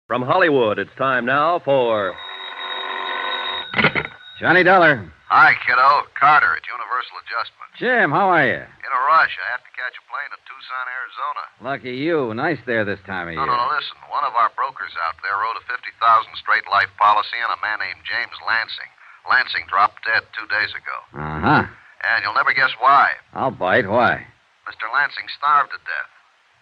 From Hollywood, it's time now for Johnny Dollar. Hi, kiddo. Carter at Universal Adjustment. Jim, how are you? In a rush. I have to catch a plane to Tucson, Arizona. Lucky you. Nice there this time of year. No, listen. One of our brokers out there wrote a $50,000 straight life policy on a man named James Lansing. Lansing dropped dead 2 days ago. Uh-huh. And you'll never guess why. I'll bite. Why? Mr. Lansing starved to death.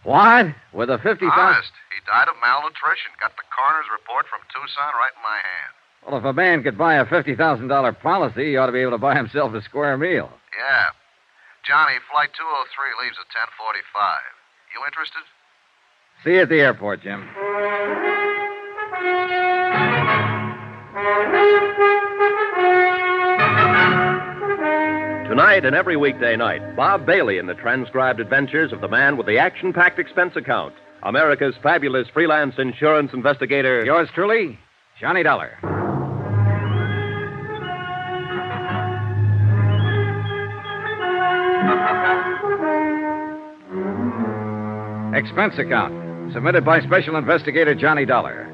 What? With a 50,000? Honest. He died of malnutrition. Got the coroner's report from Tucson right in my hand. Well, if a man could buy a $50,000 policy, he ought to be able to buy himself a square meal. Yeah. Johnny, Flight 203 leaves at 10:45. You interested? See you at the airport, Jim. Tonight and every weekday night, Bob Bailey in the transcribed adventures of the man with the action-packed expense account, America's fabulous freelance insurance investigator. Yours truly, Johnny Dollar. Expense account, submitted by Special Investigator Johnny Dollar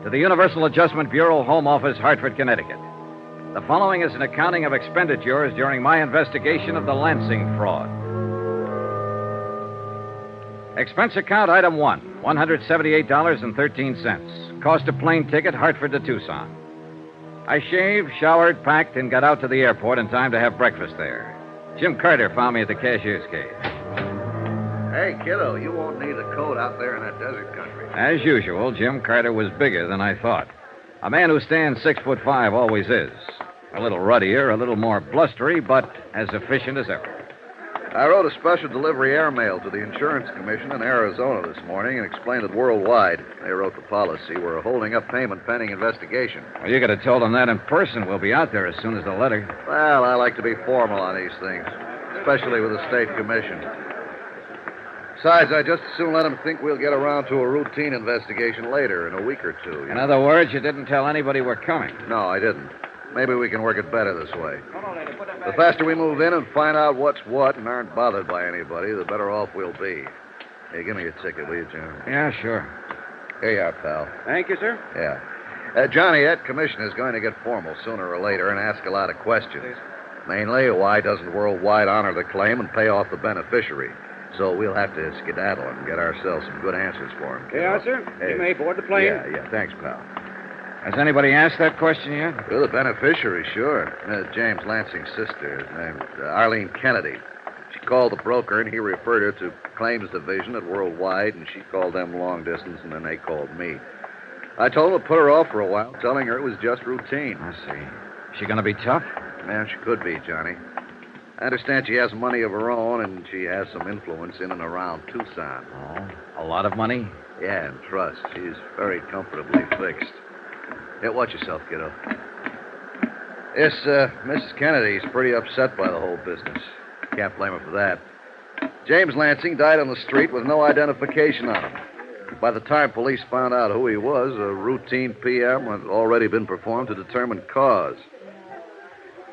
to the Universal Adjustment Bureau, Home Office, Hartford, Connecticut. The following is an accounting of expenditures during my investigation of the Lansing fraud. Expense account item 1, $178.13. Cost of plane ticket, Hartford to Tucson. I shaved, showered, packed, and got out to the airport in time to have breakfast there. Jim Carter found me at the cashier's cage. Hey, kiddo, you won't need a coat out there in that desert country. As usual, Jim Carter was bigger than I thought. A man who stands 6'5" always is. A little ruddier, a little more blustery, but as efficient as ever. I wrote a special delivery airmail to the Insurance Commission in Arizona this morning and explained that worldwide, they wrote the policy, we're holding up payment pending investigation. Well, you could have told him that in person. We'll be out there as soon as the letter. Well, I like to be formal on these things, especially with the state commission. Besides, I just as soon let them think we'll get around to a routine investigation later, in a week or two. In other words, you didn't tell anybody we're coming. No, I didn't. Maybe we can work it better this way. The faster we move in and find out what's what and aren't bothered by anybody, the better off we'll be. Hey, give me your ticket, will you, John? Yeah, sure. Here you are, pal. Thank you, sir. Yeah. Johnny, that commission is going to get formal sooner or later and ask a lot of questions. Mainly, why doesn't Worldwide honor the claim and pay off the beneficiary? So we'll have to skedaddle and get ourselves some good answers for him. Yeah, sir. Hey. You may board the plane. Yeah, thanks, pal. Has anybody asked that question yet? Well, the beneficiary, sure. James Lansing's sister, named Arlene Kennedy. She called the broker, and he referred her to Claims Division at Worldwide, and she called them long distance, and then they called me. I told them to put her off for a while, telling her it was just routine. I see. Is she going to be tough? Man, she could be, Johnny. I understand she has money of her own, and she has some influence in and around Tucson. Oh, a lot of money? Yeah, and trust. She's very comfortably fixed. Yeah, watch yourself, kiddo. Yes, Mrs. Kennedy's pretty upset by the whole business. Can't blame her for that. James Lansing died on the street with no identification on him. By the time police found out who he was, a routine PM had already been performed to determine cause.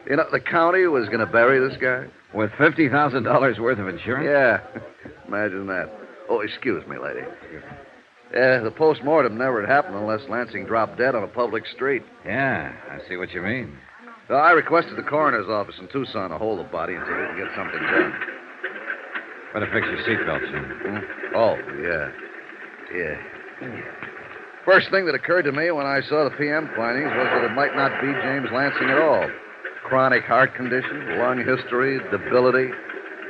You know, the county was going to bury this guy. With $50,000 worth of insurance? Yeah, imagine that. Oh, excuse me, lady. The post-mortem never had happened unless Lansing dropped dead on a public street. Yeah, I see what you mean. So I requested the coroner's office in Tucson to hold the body until we can get something done. Better fix your seatbelt, Jim. Oh, yeah. First thing that occurred to me when I saw the PM findings was that it might not be James Lansing at all. Chronic heart condition, lung history, debility.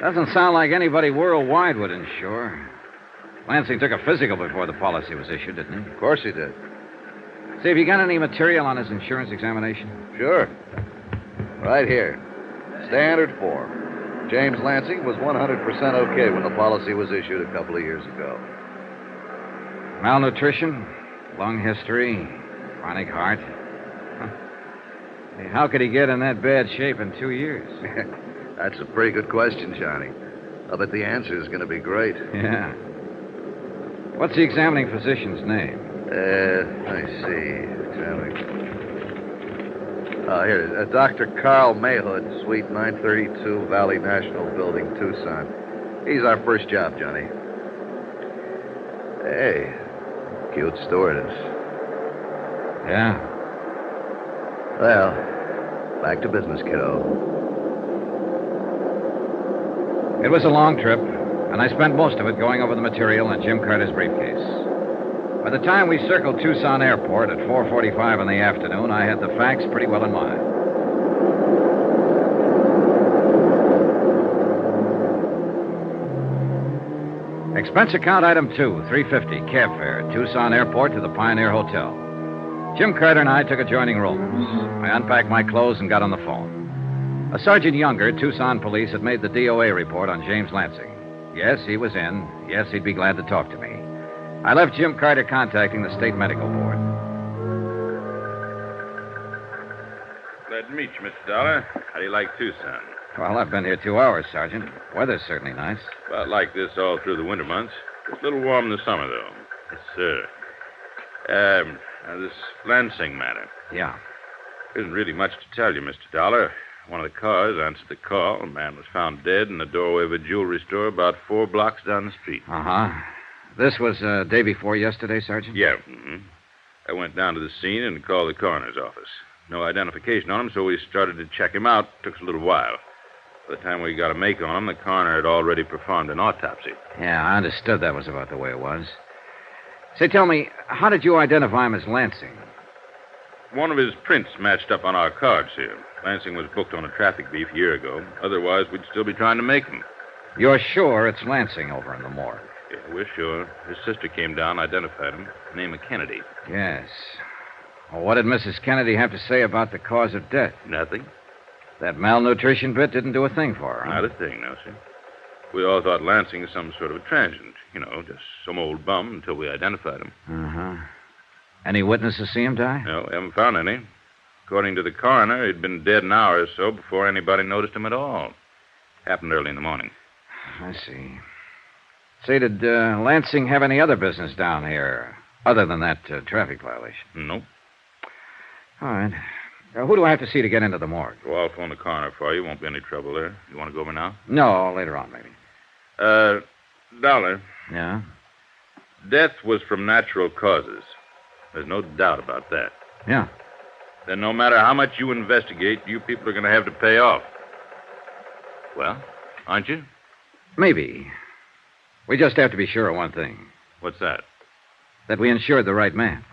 Doesn't sound like anybody worldwide would insure. Lansing took a physical before the policy was issued, didn't he? Of course he did. See, have you got any material on his insurance examination? Sure. Right here. Standard form. James Lansing was 100% okay when the policy was issued a couple of years ago. Malnutrition, lung history, chronic heart. Hey, how could he get in that bad shape in 2 years? That's a pretty good question, Johnny. I bet the answer is going to be great. Yeah. What's the examining physician's name? Let me see. Oh, here it is. Dr. Carl Mayhood, Suite 932, Valley National Building, Tucson. He's our first job, Johnny. Hey, cute stewardess. Yeah. Well, back to business, kiddo. It was a long trip, and I spent most of it going over the material in Jim Carter's briefcase. By the time we circled Tucson Airport at 4:45 in the afternoon, I had the facts pretty well in mind. Expense account item 2, $350, cab fare, Tucson Airport to the Pioneer Hotel. Jim Carter and I took adjoining rooms. I unpacked my clothes and got on the phone. A Sergeant Younger, Tucson Police, had made the DOA report on James Lansing. Yes, he was in. Yes, he'd be glad to talk to me. I left Jim Carter contacting the State Medical Board. Glad to meet you, Mr. Dollar. How do you like Tucson? Well, I've been here 2 hours, Sergeant. Weather's certainly nice. About like this all through the winter months. It's a little warm in the summer, though. Yes, sir. Now this Lansing matter. Yeah. There isn't really much to tell you, Mr. Dollar. One of the cars answered the call. A man was found dead in the doorway of a jewelry store about 4 blocks down the street. Uh-huh. This was day before yesterday, Sergeant? Yeah. I went down to the scene and called the coroner's office. No identification on him, so we started to check him out. Took us a little while. By the time we got a make on him, the coroner had already performed an autopsy. Yeah, I understood that was about the way it was. Say, tell me, how did you identify him as Lansing? One of his prints matched up on our cards here. Lansing was booked on a traffic beef a year ago. Otherwise, we'd still be trying to make him. You're sure it's Lansing over in the morgue? Yeah, we're sure. His sister came down, identified him. Name of Kennedy. Yes. Well, what did Mrs. Kennedy have to say about the cause of death? Nothing. That malnutrition bit didn't do a thing for her, huh? Not a thing, no, sir. We all thought Lansing was some sort of a transient. You know, just some old bum until we identified him. Uh-huh. Any witnesses see him die? No, we haven't found any. According to the coroner, he'd been dead an hour or so before anybody noticed him at all. Happened early in the morning. I see. Say, did Lansing have any other business down here other than that traffic violation? Nope. All right. Who do I have to see to get into the morgue? Well, I'll phone the coroner for you. Won't be any trouble there. You want to go over now? No, later on, maybe. Dollar. Yeah? Death was from natural causes. There's no doubt about that. Yeah. Then no matter how much you investigate, you people are going to have to pay off. Well, aren't you? Maybe. We just have to be sure of one thing. What's that? That we insured the right man.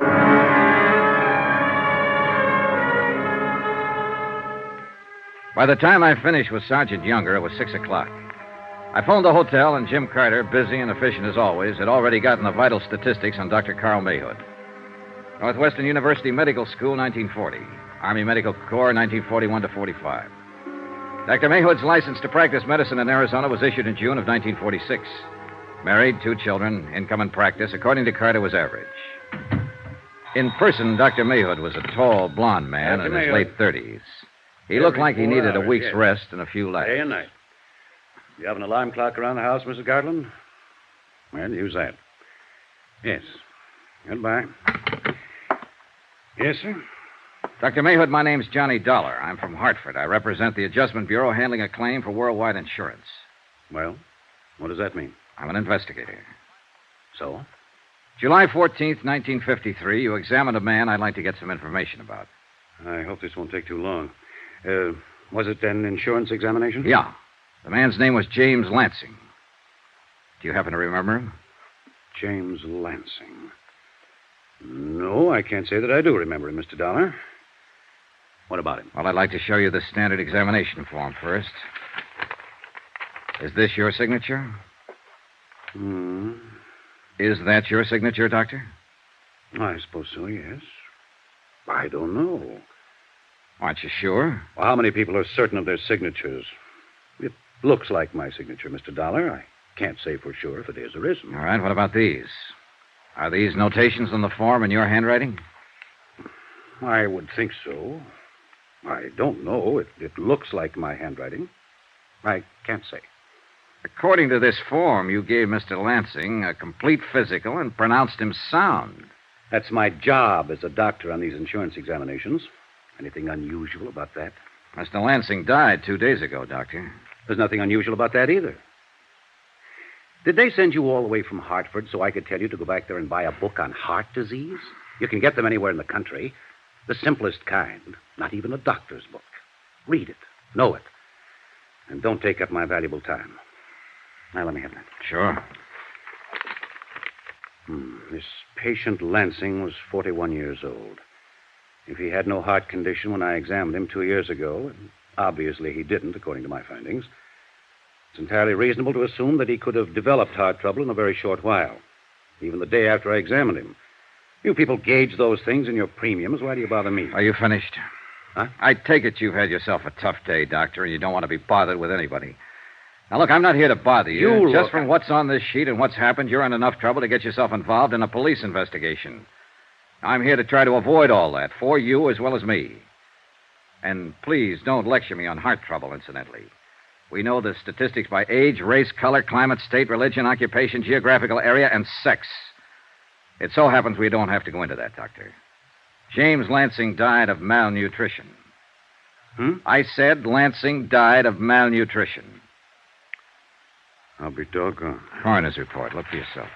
By the time I finished with Sergeant Younger, it was 6 o'clock. I phoned the hotel, and Jim Carter, busy and efficient as always, had already gotten the vital statistics on Dr. Carl Mayhood. Northwestern University Medical School, 1940. Army Medical Corps, 1941 to 45. Dr. Mayhood's license to practice medicine in Arizona was issued in June of 1946. Married, 2 children, income and practice, according to Carter, was average. In person, Dr. Mayhood was a tall, blond man in his late 30s. He looked like he needed a week's rest and a few laughs. Day and night. You have an alarm clock around the house, Mrs. Garland? Well, use that. Yes. Goodbye. Yes, sir? Dr. Mayhood, my name's Johnny Dollar. I'm from Hartford. I represent the Adjustment Bureau handling a claim for worldwide insurance. Well, what does that mean? I'm an investigator. So? July 14th, 1953, you examined a man I'd like to get some information about. I hope this won't take too long. Was it an insurance examination? Yeah. The man's name was James Lansing. Do you happen to remember him? James Lansing. No, I can't say that I do remember him, Mr. Dollar. What about him? Well, I'd like to show you the standard examination form first. Is this your signature? Is that your signature, Doctor? I suppose so, yes. I don't know. Aren't you sure? Well, how many people are certain of their signatures? It looks like my signature, Mr. Dollar. I can't say for sure if it is or isn't. All right, what about these? Are these notations on the form in your handwriting? I would think so. I don't know. It looks like my handwriting. I can't say. According to this form, you gave Mr. Lansing a complete physical and pronounced him sound. That's my job as a doctor on these insurance examinations. Anything unusual about that? Mr. Lansing died 2 days ago, Doctor. There's nothing unusual about that either. Did they send you all the way from Hartford so I could tell you to go back there and buy a book on heart disease? You can get them anywhere in the country. The simplest kind. Not even a doctor's book. Read it. Know it. And don't take up my valuable time. Now, let me have that. Sure. This patient Lansing was 41 years old. If he had no heart condition when I examined him 2 years ago, and obviously he didn't, according to my findings, it's entirely reasonable to assume that he could have developed heart trouble in a very short while, even the day after I examined him. You people gauge those things in your premiums. Why do you bother me? Are you finished? Huh? I take it you've had yourself a tough day, Doctor, and you don't want to be bothered with anybody. Now, look, I'm not here to bother you. Just from what's on this sheet and what's happened, you're in enough trouble to get yourself involved in a police investigation. I'm here to try to avoid all that, for you as well as me. And please don't lecture me on heart trouble, incidentally. We know the statistics by age, race, color, climate, state, religion, occupation, geographical area, and sex. It so happens we don't have to go into that, Doctor. James Lansing died of malnutrition. I said Lansing died of malnutrition. I'll be doggone. Coroner's report. Look for yourself.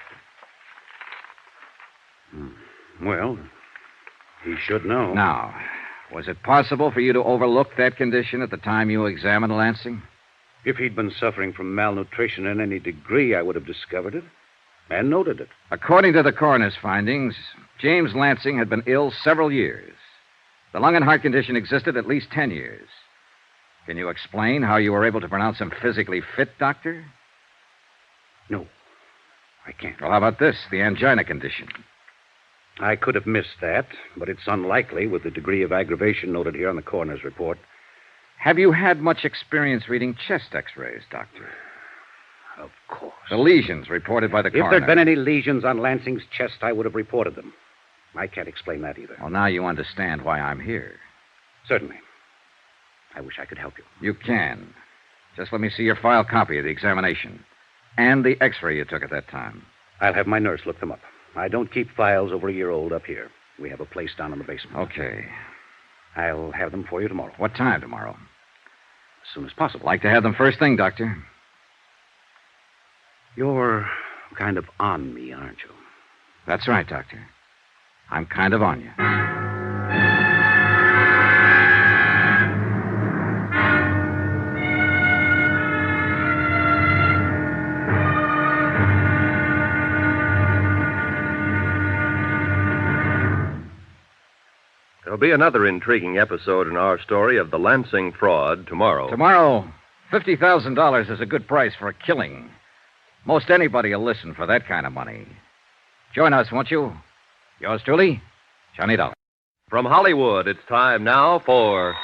Well, he should know. Now, was it possible for you to overlook that condition at the time you examined Lansing? If he'd been suffering from malnutrition in any degree, I would have discovered it and noted it. According to the coroner's findings, James Lansing had been ill several years. The lung and heart condition existed at least 10 years. Can you explain how you were able to pronounce him physically fit, Doctor? No, I can't. Well, how about this, the angina condition? I could have missed that, but it's unlikely with the degree of aggravation noted here on the coroner's report. Have you had much experience reading chest x-rays, Doctor? Of course. The lesions reported by the coroner. If there'd been any lesions on Lansing's chest, I would have reported them. I can't explain that either. Well, now you understand why I'm here. Certainly. I wish I could help you. You can. Just let me see your file copy of the examination and the x-ray you took at that time. I'll have my nurse look them up. I don't keep files over a year old up here. We have a place down in the basement. Okay. I'll have them for you tomorrow. What time tomorrow? As soon as possible. Like to have them first thing, Doctor. You're kind of on me, aren't you? That's right, Doctor. I'm kind of on you. There'll be another intriguing episode in our story of the Lansing fraud tomorrow. Tomorrow, $50,000 is a good price for a killing. Most anybody will listen for that kind of money. Join us, won't you? Yours truly, Johnny Dollar. From Hollywood, it's time now for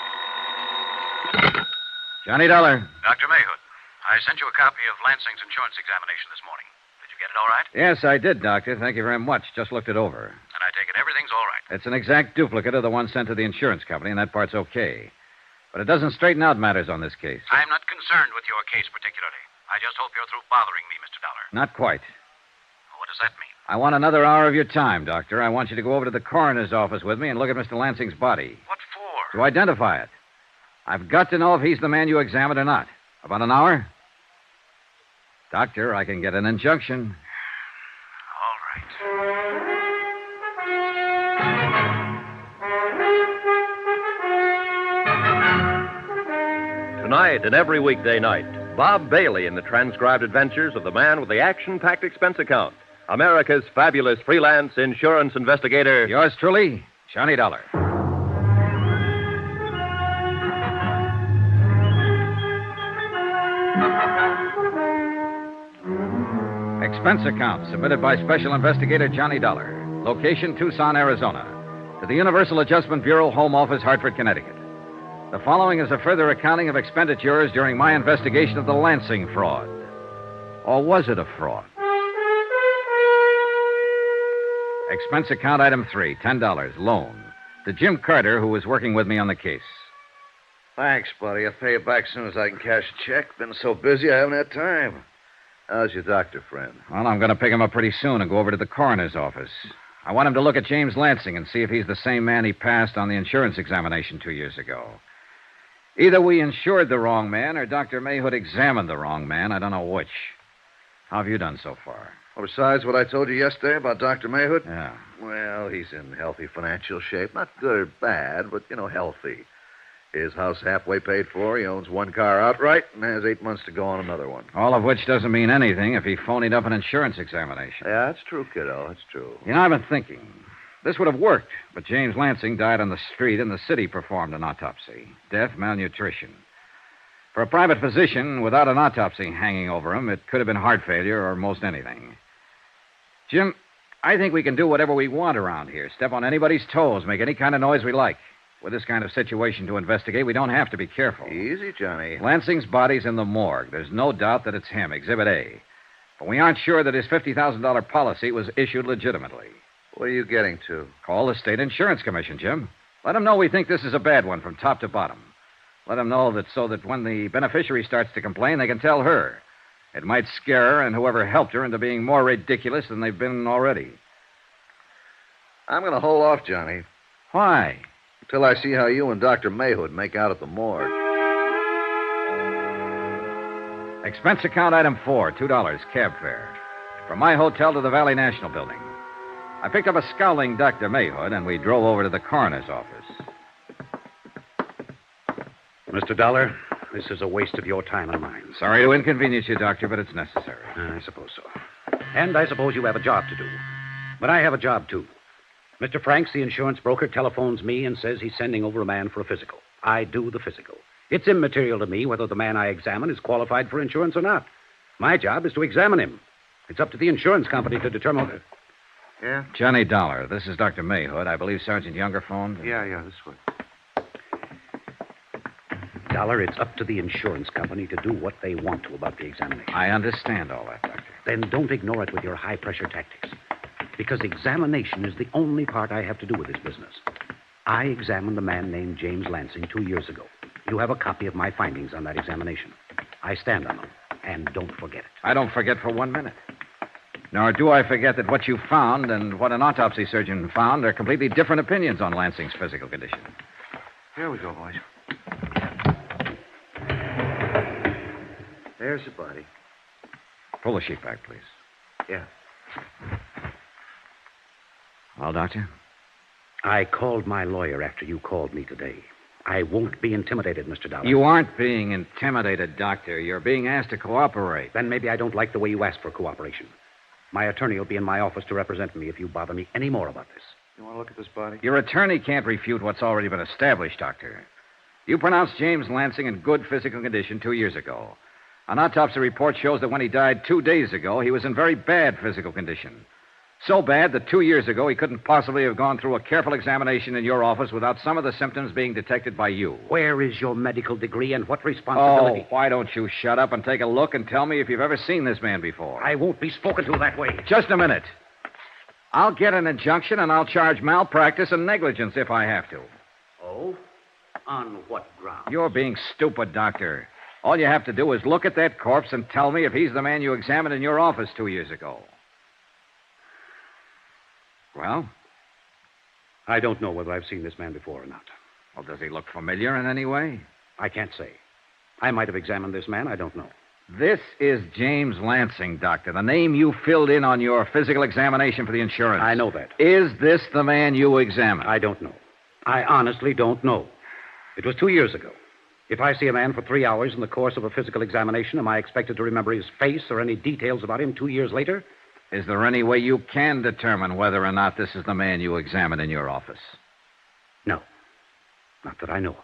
Johnny Dollar. Dr. Mayhood, I sent you a copy of Lansing's insurance examination this morning. Did you get it all right? Yes, I did, Doctor. Thank you very much. Just looked it over. And I take it everything's all right. It's an exact duplicate of the one sent to the insurance company, and that part's okay. But it doesn't straighten out matters on this case. I'm not concerned with your case particularly. I just hope you're through bothering me, Mr. Dollar. Not quite. What does that mean? I want another hour of your time, Doctor. I want you to go over to the coroner's office with me and look at Mr. Lansing's body. What for? To identify it. I've got to know if he's the man you examined or not. About an hour? Doctor, I can get an injunction. All right. Tonight and every weekday night, Bob Bailey in the transcribed adventures of the man with the action-packed expense account, America's fabulous freelance insurance investigator. Yours truly, Johnny Dollar. Expense account submitted by Special Investigator Johnny Dollar. Location, Tucson, Arizona. To the Universal Adjustment Bureau, Home Office, Hartford, Connecticut. The following is a further accounting of expenditures during my investigation of the Lansing fraud. Or was it a fraud? Expense account item 3, $10, loan. To Jim Carter, who was working with me on the case. Thanks, buddy. I'll pay you back as soon as I can cash a check. Been so busy, I haven't had time. How's your doctor friend? Well, I'm going to pick him up pretty soon and go over to the coroner's office. I want him to look at James Lansing and see if he's the same man he passed on the insurance examination 2 years ago. Either we insured the wrong man or Dr. Mayhood examined the wrong man. I don't know which. How have you done so far? Well, besides what I told you yesterday about Dr. Mayhood? Yeah. Well, he's in healthy financial shape. Not good or bad, but, healthy. His house halfway paid for. He owns one car outright and has 8 months to go on another one. All of which doesn't mean anything if he phonied up an insurance examination. Yeah, that's true, kiddo. That's true. I've been thinking. This would have worked, but James Lansing died on the street and the city performed an autopsy. Death, malnutrition. For a private physician, without an autopsy hanging over him, it could have been heart failure or most anything. Jim, I think we can do whatever we want around here. Step on anybody's toes, make any kind of noise we like. With this kind of situation to investigate, we don't have to be careful. Easy, Johnny. Lansing's body's in the morgue. There's no doubt that it's him, Exhibit A. But we aren't sure that his $50,000 policy was issued legitimately. What are you getting to? Call the State Insurance Commission, Jim. Let them know we think this is a bad one from top to bottom. Let them know that so that when the beneficiary starts to complain, they can tell her. It might scare her and whoever helped her into being more ridiculous than they've been already. I'm going to hold off, Johnny, Why? until I see how you and Dr. Mayhood make out at the morgue. Expense account item 4, $2, cab fare. From my hotel to the Valley National Building. I picked up a scowling Dr. Mayhood, and we drove over to the coroner's office. Mr. Dollar, this is a waste of your time and mine. Sorry to inconvenience you, Doctor, but it's necessary. I suppose so. And I suppose you have a job to do. But I have a job, too. Mr. Franks, the insurance broker, telephones me and says he's sending over a man for a physical. I do the physical. It's immaterial to me whether the man I examine is qualified for insurance or not. My job is to examine him. It's up to the insurance company to determine... Yeah? Johnny Dollar, this is Dr. Mayhood. I believe Sergeant Younger phoned. Yeah, this way. Dollar, it's up to the insurance company to do what they want to about the examination. I understand all that, Doctor. Then don't ignore it with your high-pressure tactics. Because examination is the only part I have to do with this business. I examined a man named James Lansing 2 years ago. You have a copy of my findings on that examination. I stand on them. And don't forget it. I don't forget for 1 minute. Nor do I forget that what you found and what an autopsy surgeon found are completely different opinions on Lansing's physical condition. Here we go, boys. There's the body. Pull the sheet back, please. Yeah. Well, Doctor? I called my lawyer after you called me today. I won't be intimidated, Mr. Dollar. You aren't being intimidated, Doctor. You're being asked to cooperate. Then maybe I don't like the way you ask for cooperation. My attorney will be in my office to represent me if you bother me any more about this. You want to look at this body? Your attorney can't refute what's already been established, Doctor. You pronounced James Lansing in good physical condition 2 years ago. An autopsy report shows that when he died 2 days ago, he was in very bad physical condition. So bad that 2 years ago he couldn't possibly have gone through a careful examination in your office without some of the symptoms being detected by you. Where is your medical degree and what responsibility? Oh, why don't you shut up and take a look and tell me if you've ever seen this man before? I won't be spoken to that way. Just a minute. I'll get an injunction and I'll charge malpractice and negligence if I have to. Oh? On what ground? You're being stupid, Doctor. All you have to do is look at that corpse and tell me if he's the man you examined in your office 2 years ago. Well? I don't know whether I've seen this man before or not. Well, does he look familiar in any way? I can't say. I might have examined this man. I don't know. This is James Lansing, Doctor, the name you filled in on your physical examination for the insurance. I know that. Is this the man you examined? I don't know. I honestly don't know. It was 2 years ago. If I see a man for 3 hours in the course of a physical examination, am I expected to remember his face or any details about him 2 years later? Is there any way you can determine whether or not this is the man you examined in your office? No. Not that I know of.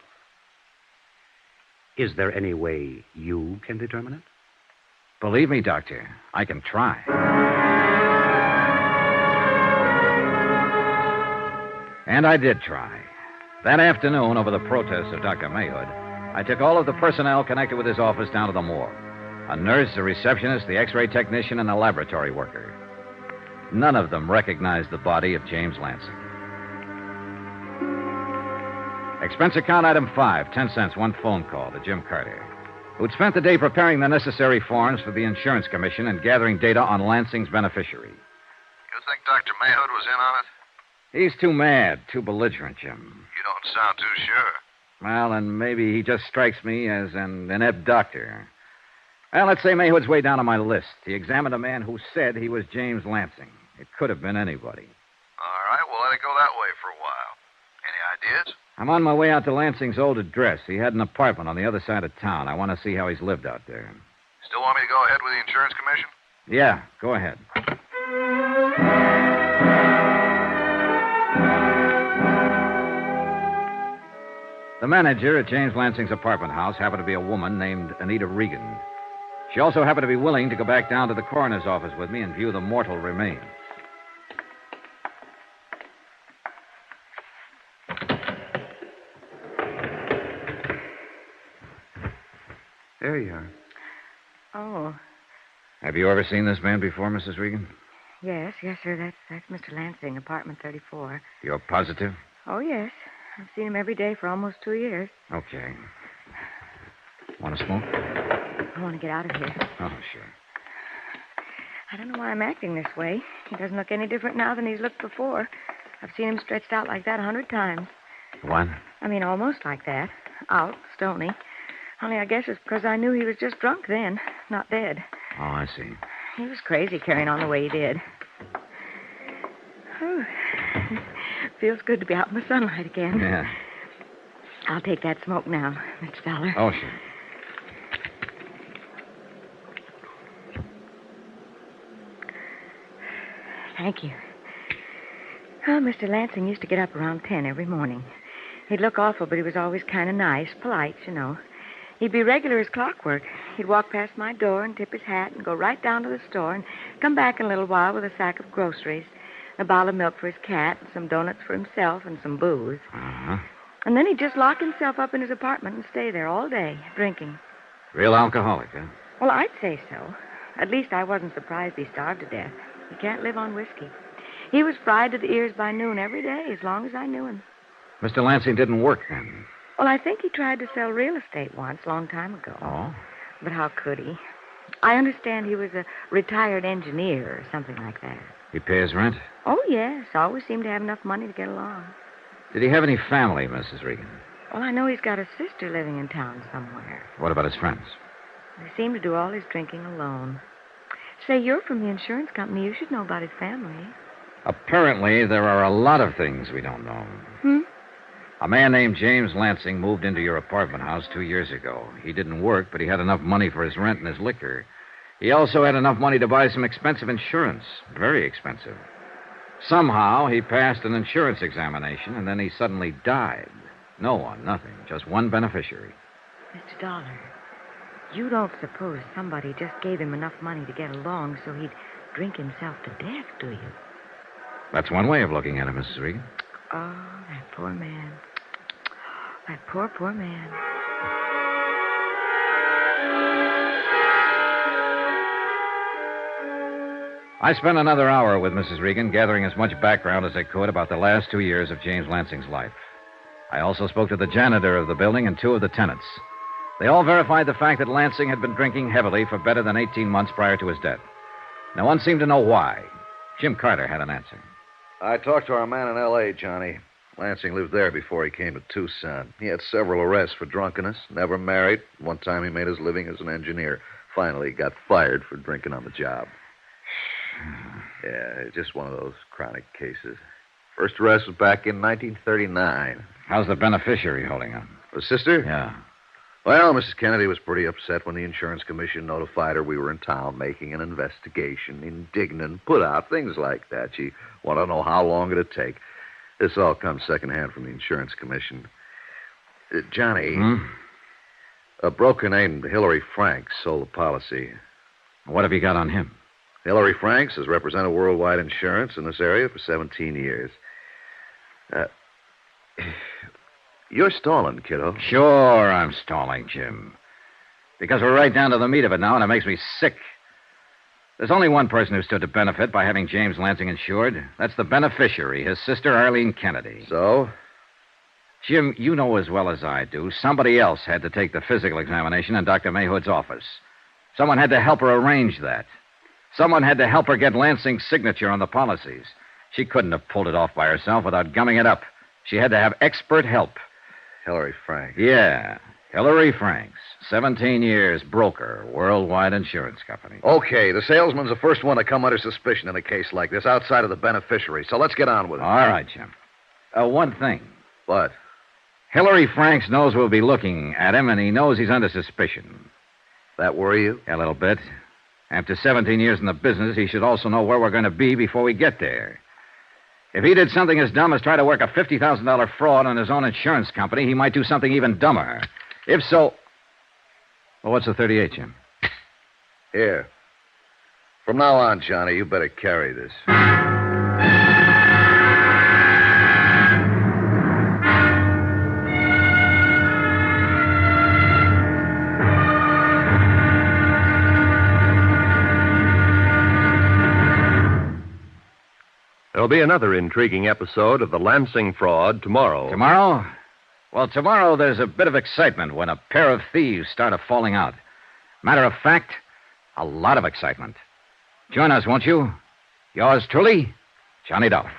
Is there any way you can determine it? Believe me, Doctor, I can try. And I did try. That afternoon, over the protest of Dr. Mayhood, I took all of the personnel connected with his office down to the morgue. A nurse, a receptionist, the x-ray technician, and a laboratory worker. None of them recognized the body of James Lansing. Expense account item 5, 10 cents, one phone call to Jim Carter, who'd spent the day preparing the necessary forms for the insurance commission and gathering data on Lansing's beneficiary. You think Dr. Mayhood was in on it? He's too mad, too belligerent, Jim. You don't sound too sure. Well, and maybe he just strikes me as an inept doctor. Well, let's say Mayhood's way down on my list. He examined a man who said he was James Lansing. It could have been anybody. All right, we'll let it go that way for a while. Any ideas? I'm on my way out to Lansing's old address. He had an apartment on the other side of town. I want to see how he's lived out there. Still want me to go ahead with the insurance commission? Yeah, go ahead. The manager at James Lansing's apartment house happened to be a woman named Anita Regan. She also happened to be willing to go back down to the coroner's office with me and view the mortal remains. There you are. Oh, Have you ever seen this man before, Mrs. Regan? yes, sir. That's Mr. Lansing, apartment 34. You're positive? Oh, yes. I've seen him every day for almost 2 years. Okay. Want to smoke? I want to get out of here. Oh, sure. I don't know why I'm acting this way. He doesn't look any different now than he's looked before. I've seen him stretched out like that 100 times. What? I mean, almost like that. Out, stony. Only I guess it's because I knew he was just drunk then, not dead. Oh, I see. He was crazy carrying on the way he did. Whew. Feels good to be out in the sunlight again. Yeah. I'll take that smoke now, Mr. Dollar. Oh, sure. Thank you. Oh, Mr. Lansing used to get up around 10 every morning. He'd look awful, but he was always kind of nice, polite, you know. He'd be regular as clockwork. He'd walk past my door and tip his hat and go right down to the store and come back in a little while with a sack of groceries, a bottle of milk for his cat, and some donuts for himself, and some booze. Uh-huh. And then he'd just lock himself up in his apartment and stay there all day, drinking. Real alcoholic, huh? Well, I'd say so. At least I wasn't surprised he starved to death. He can't live on whiskey. He was fried to the ears by noon every day, as long as I knew him. Mr. Lansing didn't work then. Well, I think he tried to sell real estate once, a long time ago. Oh? But how could he? I understand he was a retired engineer or something like that. He pay his rent? Oh, yes. Always seemed to have enough money to get along. Did he have any family, Mrs. Regan? Well, I know he's got a sister living in town somewhere. What about his friends? They seem to do all his drinking alone. Say, you're from the insurance company. You should know about his family. Apparently, there are a lot of things we don't know. A man named James Lansing moved into your apartment house 2 years ago. He didn't work, but he had enough money for his rent and his liquor. He also had enough money to buy some expensive insurance. Very expensive. Somehow, he passed an insurance examination, and then he suddenly died. No one, nothing. Just one beneficiary. Mr. Dollar, you don't suppose somebody just gave him enough money to get along so he'd drink himself to death, do you? That's one way of looking at it, Mrs. Regan. Oh, that poor man. That poor man. I spent another hour with Mrs. Regan, gathering as much background as I could about the last 2 years of James Lansing's life. I also spoke to the janitor of the building and 2 of the tenants. They all verified the fact that Lansing had been drinking heavily for better than 18 months prior to his death. No one seemed to know why. Jim Carter had an answer. I talked to our man in L.A., Johnny. Lansing lived there before he came to Tucson. He had several arrests for drunkenness, never married. One time he made his living as an engineer. Finally, he got fired for drinking on the job. Yeah, it's just one of those chronic cases. First arrest was back in 1939. How's the beneficiary holding up? The sister? Yeah. Well, Mrs. Kennedy was pretty upset when the insurance commission notified her we were in town making an investigation, indignant, put out, things like that. She wanted to know how long it'd take. This all comes secondhand from the insurance commission. Johnny, a broker named Hillary Franks sold the policy. What have you got on him? Hillary Franks has represented Worldwide Insurance in this area for 17 years. You're stalling, kiddo. Sure, I'm stalling, Jim. Because we're right down to the meat of it now, and it makes me sick. There's only one person who stood to benefit by having James Lansing insured. That's the beneficiary, his sister, Arlene Kennedy. So? Jim, you know as well as I do, somebody else had to take the physical examination in Dr. Mayhood's office. Someone had to help her arrange that. Someone had to help her get Lansing's signature on the policies. She couldn't have pulled it off by herself without gumming it up. She had to have expert help. Hillary Franks. Yeah. Hillary Franks, 17 years, broker, Worldwide Insurance Company. Okay, the salesman's the first one to come under suspicion in a case like this, outside of the beneficiary. So let's get on with it. All right, Jim. One thing. What? Hillary Franks knows we'll be looking at him, and he knows he's under suspicion. That worry you? A little bit. After 17 years in the business, he should also know where we're going to be before we get there. If he did something as dumb as try to work a $50,000 fraud on his own insurance company, he might do something even dumber. If so... Well, what's the 38, Jim? Here. From now on, Johnny, you better carry this. There'll be another intriguing episode of the Lansing fraud tomorrow. Tomorrow? Well, tomorrow there's a bit of excitement when a pair of thieves start falling out. Matter of fact, a lot of excitement. Join us, won't you? Yours truly, Johnny Dollar.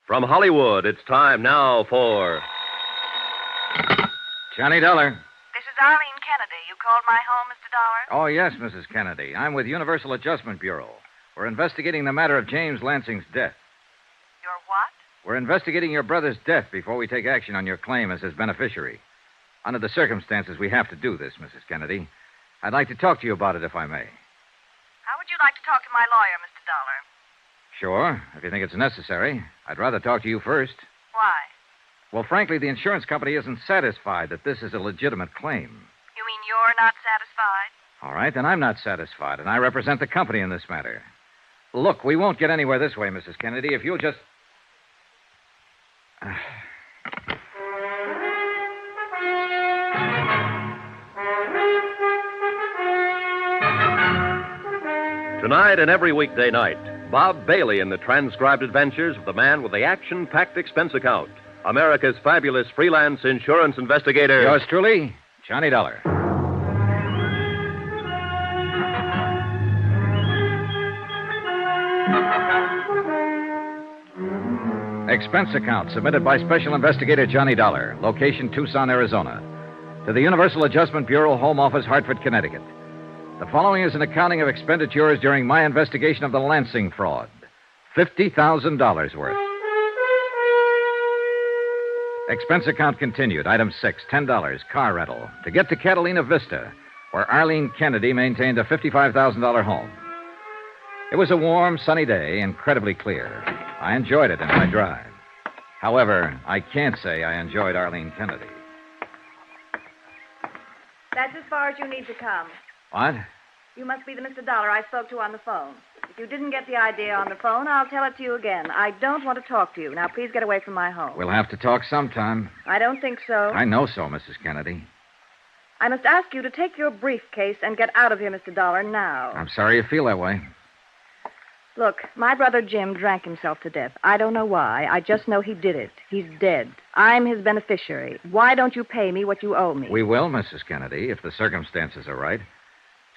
From Hollywood, it's time now for... Johnny Dollar. This is Arlene Kennedy. You called my home, Mr. Dollar? Oh, yes, Mrs. Kennedy. I'm with Universal Adjustment Bureau. We're investigating the matter of James Lansing's death. Your what? We're investigating your brother's death before we take action on your claim as his beneficiary. Under the circumstances, we have to do this, Mrs. Kennedy. I'd like to talk to you about it, if I may. How would you like to talk to my lawyer, Mr. Dollar? Sure, if you think it's necessary. I'd rather talk to you first. Why? Well, frankly, the insurance company isn't satisfied that this is a legitimate claim. You mean you're not satisfied? All right, then I'm not satisfied, and I represent the company in this matter. Look, we won't get anywhere this way, Mrs. Kennedy, if you'll just... Tonight and every weekday night, Bob Bailey in the transcribed adventures of the man with the action-packed expense account, America's fabulous freelance insurance investigator. Yours truly, Johnny Dollar. Expense account submitted by Special Investigator Johnny Dollar, location Tucson, Arizona, to the Universal Adjustment Bureau, Home Office, Hartford, Connecticut. The following is an accounting of expenditures during my investigation of the Lansing fraud. $50,000 worth. Expense account continued. Item 6, $10, car rental, to get to Catalina Vista, where Arlene Kennedy maintained a $55,000 home. It was a warm, sunny day, incredibly clear. I enjoyed it in my drive. However, I can't say I enjoyed Arlene Kennedy. That's as far as you need to come. What? You must be the Mr. Dollar I spoke to on the phone. If you didn't get the idea on the phone, I'll tell it to you again. I don't want to talk to you. Now, please get away from my home. We'll have to talk sometime. I don't think so. I know so, Mrs. Kennedy. I must ask you to take your briefcase and get out of here, Mr. Dollar, now. I'm sorry you feel that way. Look, my brother Jim drank himself to death. I don't know why. I just know he did it. He's dead. I'm his beneficiary. Why don't you pay me what you owe me? We will, Mrs. Kennedy, if the circumstances are right.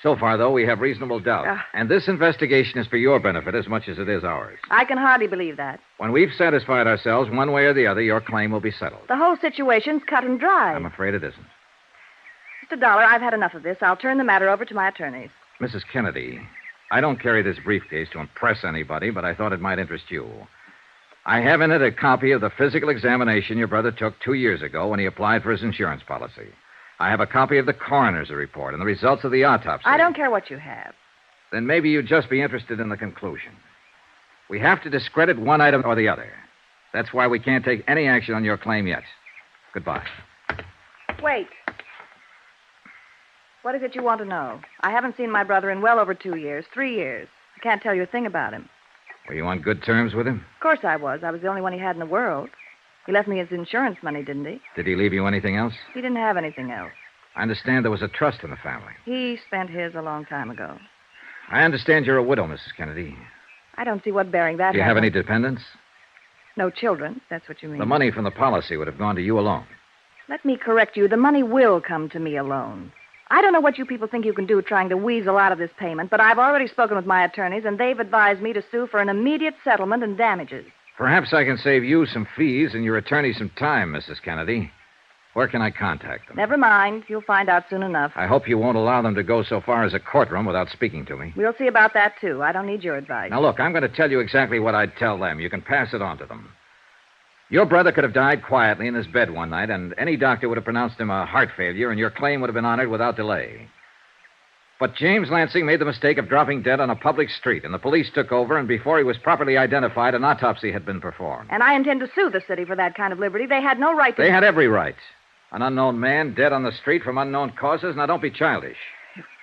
So far, though, we have reasonable doubt. And this investigation is for your benefit as much as it is ours. I can hardly believe that. When we've satisfied ourselves one way or the other, your claim will be settled. The whole situation's cut and dry. I'm afraid it isn't. Mr. Dollar, I've had enough of this. I'll turn the matter over to my attorneys. Mrs. Kennedy, I don't carry this briefcase to impress anybody, but I thought it might interest you. I have in it a copy of the physical examination your brother took 2 years ago when he applied for his insurance policy. I have a copy of the coroner's report and the results of the autopsy. I don't care what you have. Then maybe you'd just be interested in the conclusion. We have to discredit one item or the other. That's why we can't take any action on your claim yet. Goodbye. Wait. What is it you want to know? I haven't seen my brother in well over 2 years, 3 years. I can't tell you a thing about him. Were you on good terms with him? Of course I was. I was the only one he had in the world. He left me his insurance money, didn't he? Did he leave you anything else? He didn't have anything else. I understand there was a trust in the family. He spent his a long time ago. I understand you're a widow, Mrs. Kennedy. I don't see what bearing that has. Do you have any dependents? No children, if that's what you mean. The money from the policy would have gone to you alone. Let me correct you. The money will come to me alone. I don't know what you people think you can do trying to weasel out of this payment, but I've already spoken with my attorneys, and they've advised me to sue for an immediate settlement and damages. Perhaps I can save you some fees and your attorney some time, Mrs. Kennedy. Where can I contact them? Never mind. You'll find out soon enough. I hope you won't allow them to go so far as a courtroom without speaking to me. We'll see about that, too. I don't need your advice. Now, look, I'm going to tell you exactly what I'd tell them. You can pass it on to them. Your brother could have died quietly in his bed one night, and any doctor would have pronounced him a heart failure, and your claim would have been honored without delay. But James Lansing made the mistake of dropping dead on a public street, and the police took over, and before he was properly identified, an autopsy had been performed. And I intend to sue the city for that kind of liberty. They had no right to... They had every right. An unknown man dead on the street from unknown causes. Now, don't be childish.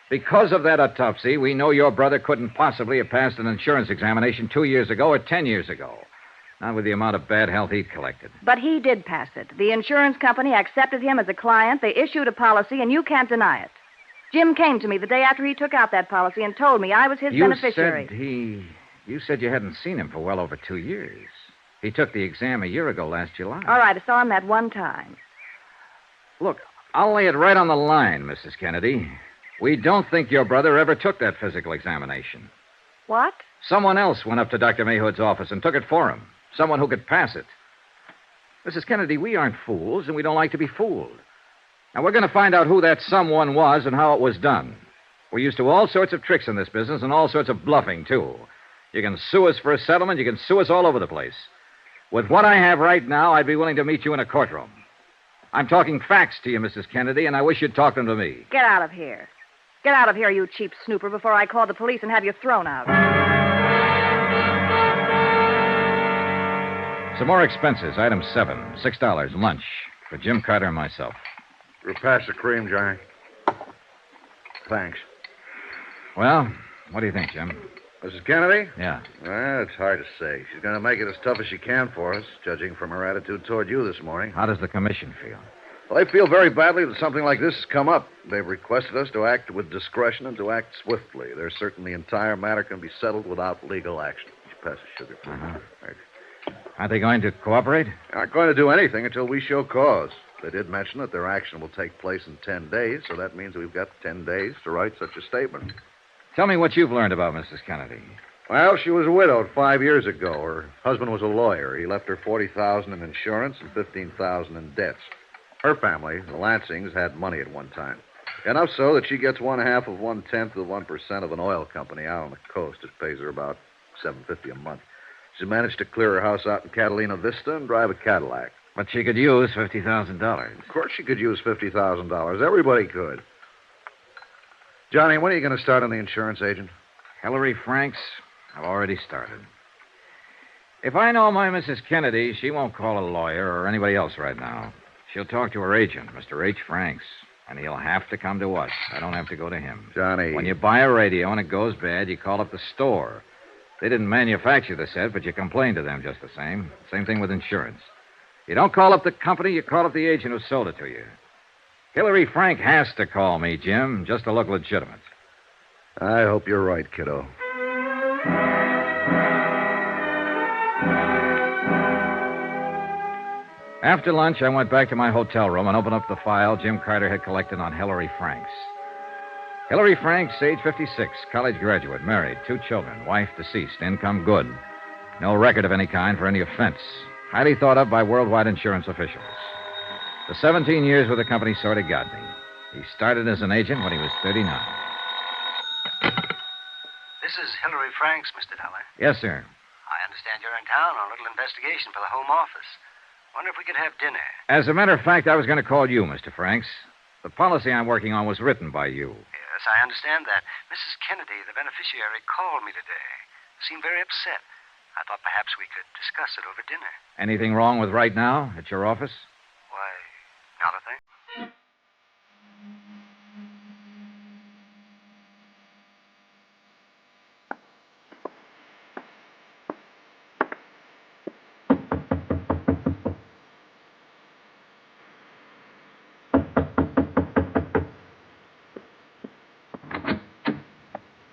Because of that autopsy, we know your brother couldn't possibly have passed an insurance examination 2 years ago or 10 years ago. Not with the amount of bad health he'd collected. But he did pass it. The insurance company accepted him as a client. They issued a policy, and you can't deny it. Jim came to me the day after he took out that policy and told me I was his beneficiary. You said you hadn't seen him for well over 2 years. He took the exam a year ago last July. All right, I saw him that one time. Look, I'll lay it right on the line, Mrs. Kennedy. We don't think your brother ever took that physical examination. What? Someone else went up to Dr. Mayhood's office and took it for him. Someone who could pass it. Mrs. Kennedy, we aren't fools, and we don't like to be fooled. Now, we're going to find out who that someone was and how it was done. We're used to all sorts of tricks in this business and all sorts of bluffing, too. You can sue us for a settlement. You can sue us all over the place. With what I have right now, I'd be willing to meet you in a courtroom. I'm talking facts to you, Mrs. Kennedy, and I wish you'd talk them to me. Get out of here. Get out of here, you cheap snooper, before I call the police and have you thrown out. Some more expenses. Item 7, $6, lunch, for Jim Carter and myself. We'll pass the cream, Johnny. Thanks. Well, what do you think, Jim? Mrs. Kennedy? Yeah. Well, it's hard to say. She's going to make it as tough as she can for us, judging from her attitude toward you this morning. How does the commission feel? Well, they feel very badly that something like this has come up. They've requested us to act with discretion and to act swiftly. They're certain the entire matter can be settled without legal action. Pass the sugar, please. Uh-huh. Thanks. Aren't they going to cooperate? They're not going to do anything until we show cause. They did mention that their action will take place in 10 days, so that means we've got 10 days to write such a statement. Tell me what you've learned about Mrs. Kennedy. Well, she was widowed 5 years ago. Her husband was a lawyer. He left her $40,000 in insurance and $15,000 in debts. Her family, the Lansings, had money at one time. Enough so that she gets 1/2 of 1/10 of 1% of an oil company out on the coast. It pays her about $750 a month. She managed to clear her house out in Catalina Vista and drive a Cadillac. But she could use $50,000. Of course she could use $50,000. Everybody could. Johnny, when are you going to start on the insurance agent? Hillary Franks, I've already started. If I know my Mrs. Kennedy, she won't call a lawyer or anybody else right now. She'll talk to her agent, Mr. H. Franks, and he'll have to come to us. I don't have to go to him. Johnny. When you buy a radio and it goes bad, you call up the store. They didn't manufacture the set, but you complain to them just the same. Same thing with insurance. You don't call up the company, you call up the agent who sold it to you. Hillary Frank has to call me, Jim, just to look legitimate. I hope you're right, kiddo. After lunch, I went back to my hotel room and opened up the file Jim Carter had collected on Hillary Franks. Hillary Franks, age 56, college graduate, married, 2 children, wife deceased, income good. No record of any kind for any offense. Highly thought of by worldwide insurance officials. The 17 years with the company sort of got me. He started as an agent when he was 39. This is Hillary Franks, Mr. Dollar. Yes, sir. I understand you're in town on a little investigation for the Home Office. Wonder if we could have dinner. As a matter of fact, I was going to call you, Mr. Franks. The policy I'm working on was written by you. Yes, I understand that. Mrs. Kennedy, the beneficiary, called me today. Seemed very upset. I thought perhaps we could discuss it over dinner. Anything wrong with right now at your office? Why, not a thing.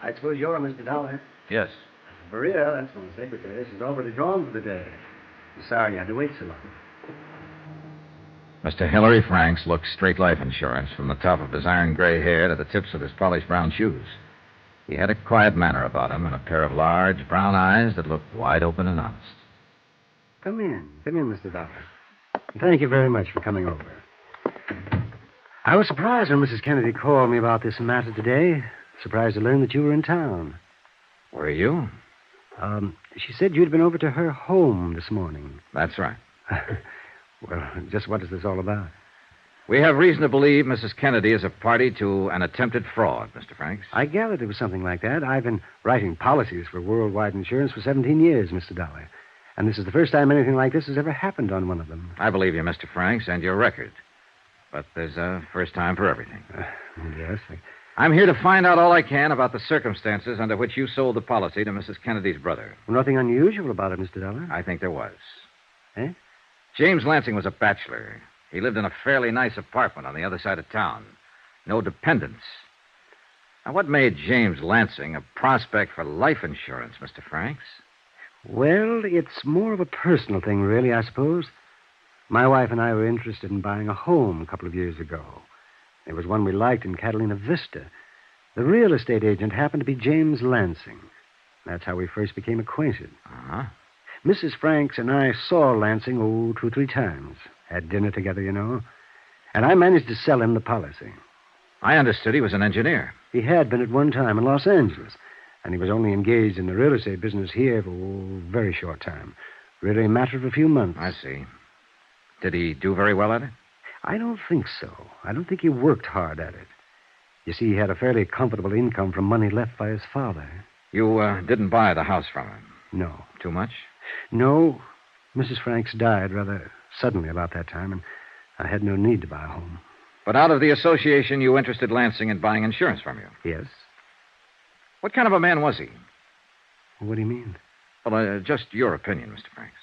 I suppose you're Mr. Dollar. Yes. Maria, that's my secretary. She's already gone for the day. I'm sorry you had to wait so long. Mr. Hillary Franks looked straight life insurance from the top of his iron gray hair to the tips of his polished brown shoes. He had a quiet manner about him and a pair of large brown eyes that looked wide open and honest. Come in, Mr. Dollar. Thank you very much for coming over. I was surprised when Mrs. Kennedy called me about this matter today. Surprised to learn that you were in town. Were you? She said you'd been over to her home this morning. That's right. Well, just what is this all about? We have reason to believe Mrs. Kennedy is a party to an attempted fraud, Mr. Franks. I gathered it was something like that. I've been writing policies for worldwide insurance for 17 years, Mr. Dollar. And this is the first time anything like this has ever happened on one of them. I believe you, Mr. Franks, and your record. But there's a first time for everything. Yes. I'm here to find out all I can about the circumstances under which you sold the policy to Mrs. Kennedy's brother. Nothing unusual about it, Mr. Dollar. I think there was. Eh? James Lansing was a bachelor. He lived in a fairly nice apartment on the other side of town. No dependents. Now, what made James Lansing a prospect for life insurance, Mr. Franks? Well, it's more of a personal thing, really, I suppose. My wife and I were interested in buying a home a couple of years ago. There was one we liked in Catalina Vista. The real estate agent happened to be James Lansing. That's how we first became acquainted. Uh-huh. Mrs. Franks and I saw Lansing, 2 or 3 times. Had dinner together, you know. And I managed to sell him the policy. I understood he was an engineer. He had been at one time in Los Angeles. And he was only engaged in the real estate business here for a very short time. Really a matter of a few months. I see. Did he do very well at it? I don't think so. I don't think he worked hard at it. You see, he had a fairly comfortable income from money left by his father. You didn't buy the house from him? No. Too much? No. Mrs. Franks died rather suddenly about that time, and I had no need to buy a home. But out of the association, you interested Lansing in buying insurance from you? Yes. What kind of a man was he? What do you mean? Well, just your opinion, Mr. Franks.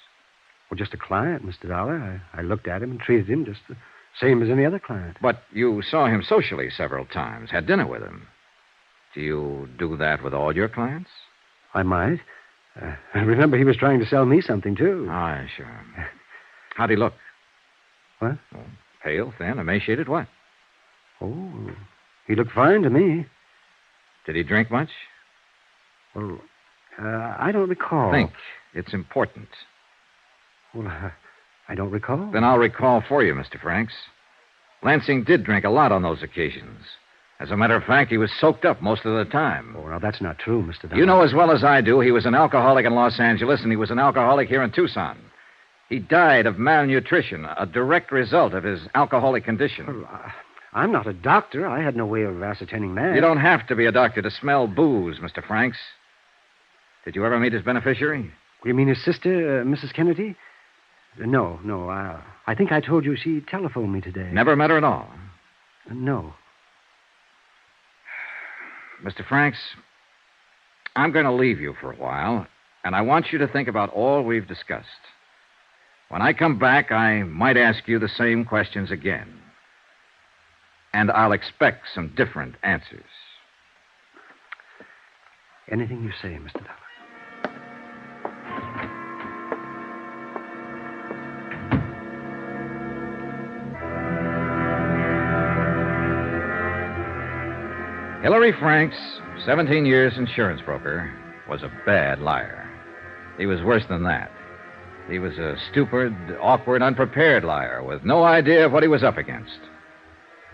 Well, just a client, Mr. Dollar. I looked at him and treated him just the same as any other client. But you saw him socially several times, had dinner with him. Do you do that with all your clients? I might. I remember he was trying to sell me something, too. Ah, sure. How'd he look? What? Oh, pale, thin, emaciated, what? Oh, he looked fine to me. Did he drink much? Well, I don't recall. Think. It's important. Well, I don't recall. Then I'll recall for you, Mr. Franks. Lansing did drink a lot on those occasions. As a matter of fact, he was soaked up most of the time. Oh, now, that's not true, Mr. Dollar. You know as well as I do, he was an alcoholic in Los Angeles, and he was an alcoholic here in Tucson. He died of malnutrition, a direct result of his alcoholic condition. Well, I'm not a doctor. I had no way of ascertaining that. You don't have to be a doctor to smell booze, Mr. Franks. Did you ever meet his beneficiary? You mean his sister, Mrs. Kennedy? No. I think I told you she telephoned me today. Never met her at all? No. Mr. Franks, I'm going to leave you for a while, and I want you to think about all we've discussed. When I come back, I might ask you the same questions again. And I'll expect some different answers. Anything you say, Mr. Dollar. Hilary Franks, 17 years insurance broker, was a bad liar. He was worse than that. He was a stupid, awkward, unprepared liar with no idea of what he was up against.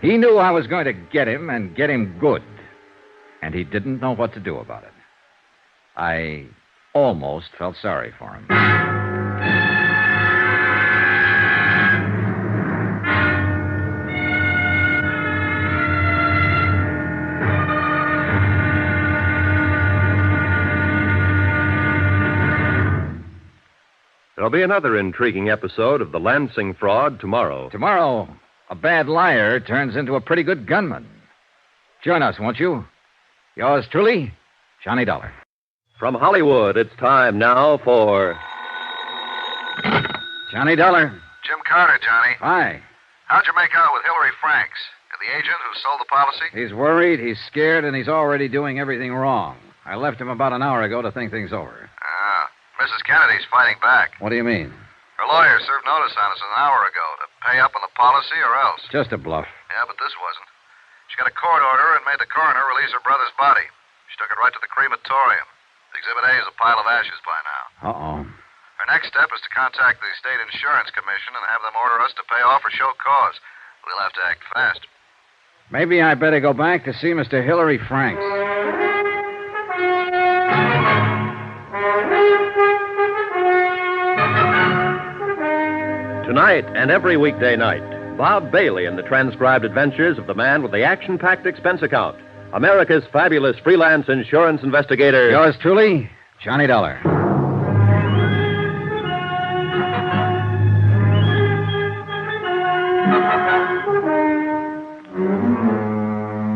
He knew I was going to get him and get him good, and he didn't know what to do about it. I almost felt sorry for him. There'll be another intriguing episode of the Lansing fraud tomorrow. Tomorrow, a bad liar turns into a pretty good gunman. Join us, won't you? Yours truly, Johnny Dollar. From Hollywood, it's time now for... Johnny Dollar. Jim Carter, Johnny. Hi. How'd you make out with Hilary Franks? The agent who sold the policy? He's worried, he's scared, and he's already doing everything wrong. I left him about an hour ago to think things over. Mrs. Kennedy's fighting back. What do you mean? Her lawyer served notice on us an hour ago to pay up on the policy or else. Just a bluff. Yeah, but this wasn't. She got a court order and made the coroner release her brother's body. She took it right to the crematorium. Exhibit A is a pile of ashes by now. Uh-oh. Her next step is to contact the State Insurance Commission and have them order us to pay off or show cause. We'll have to act fast. Maybe I better go back to see Mr. Hillary Franks. Tonight and every weekday night, Bob Bailey in the transcribed adventures of the man with the action-packed expense account, America's fabulous freelance insurance investigator. Yours truly, Johnny Dollar.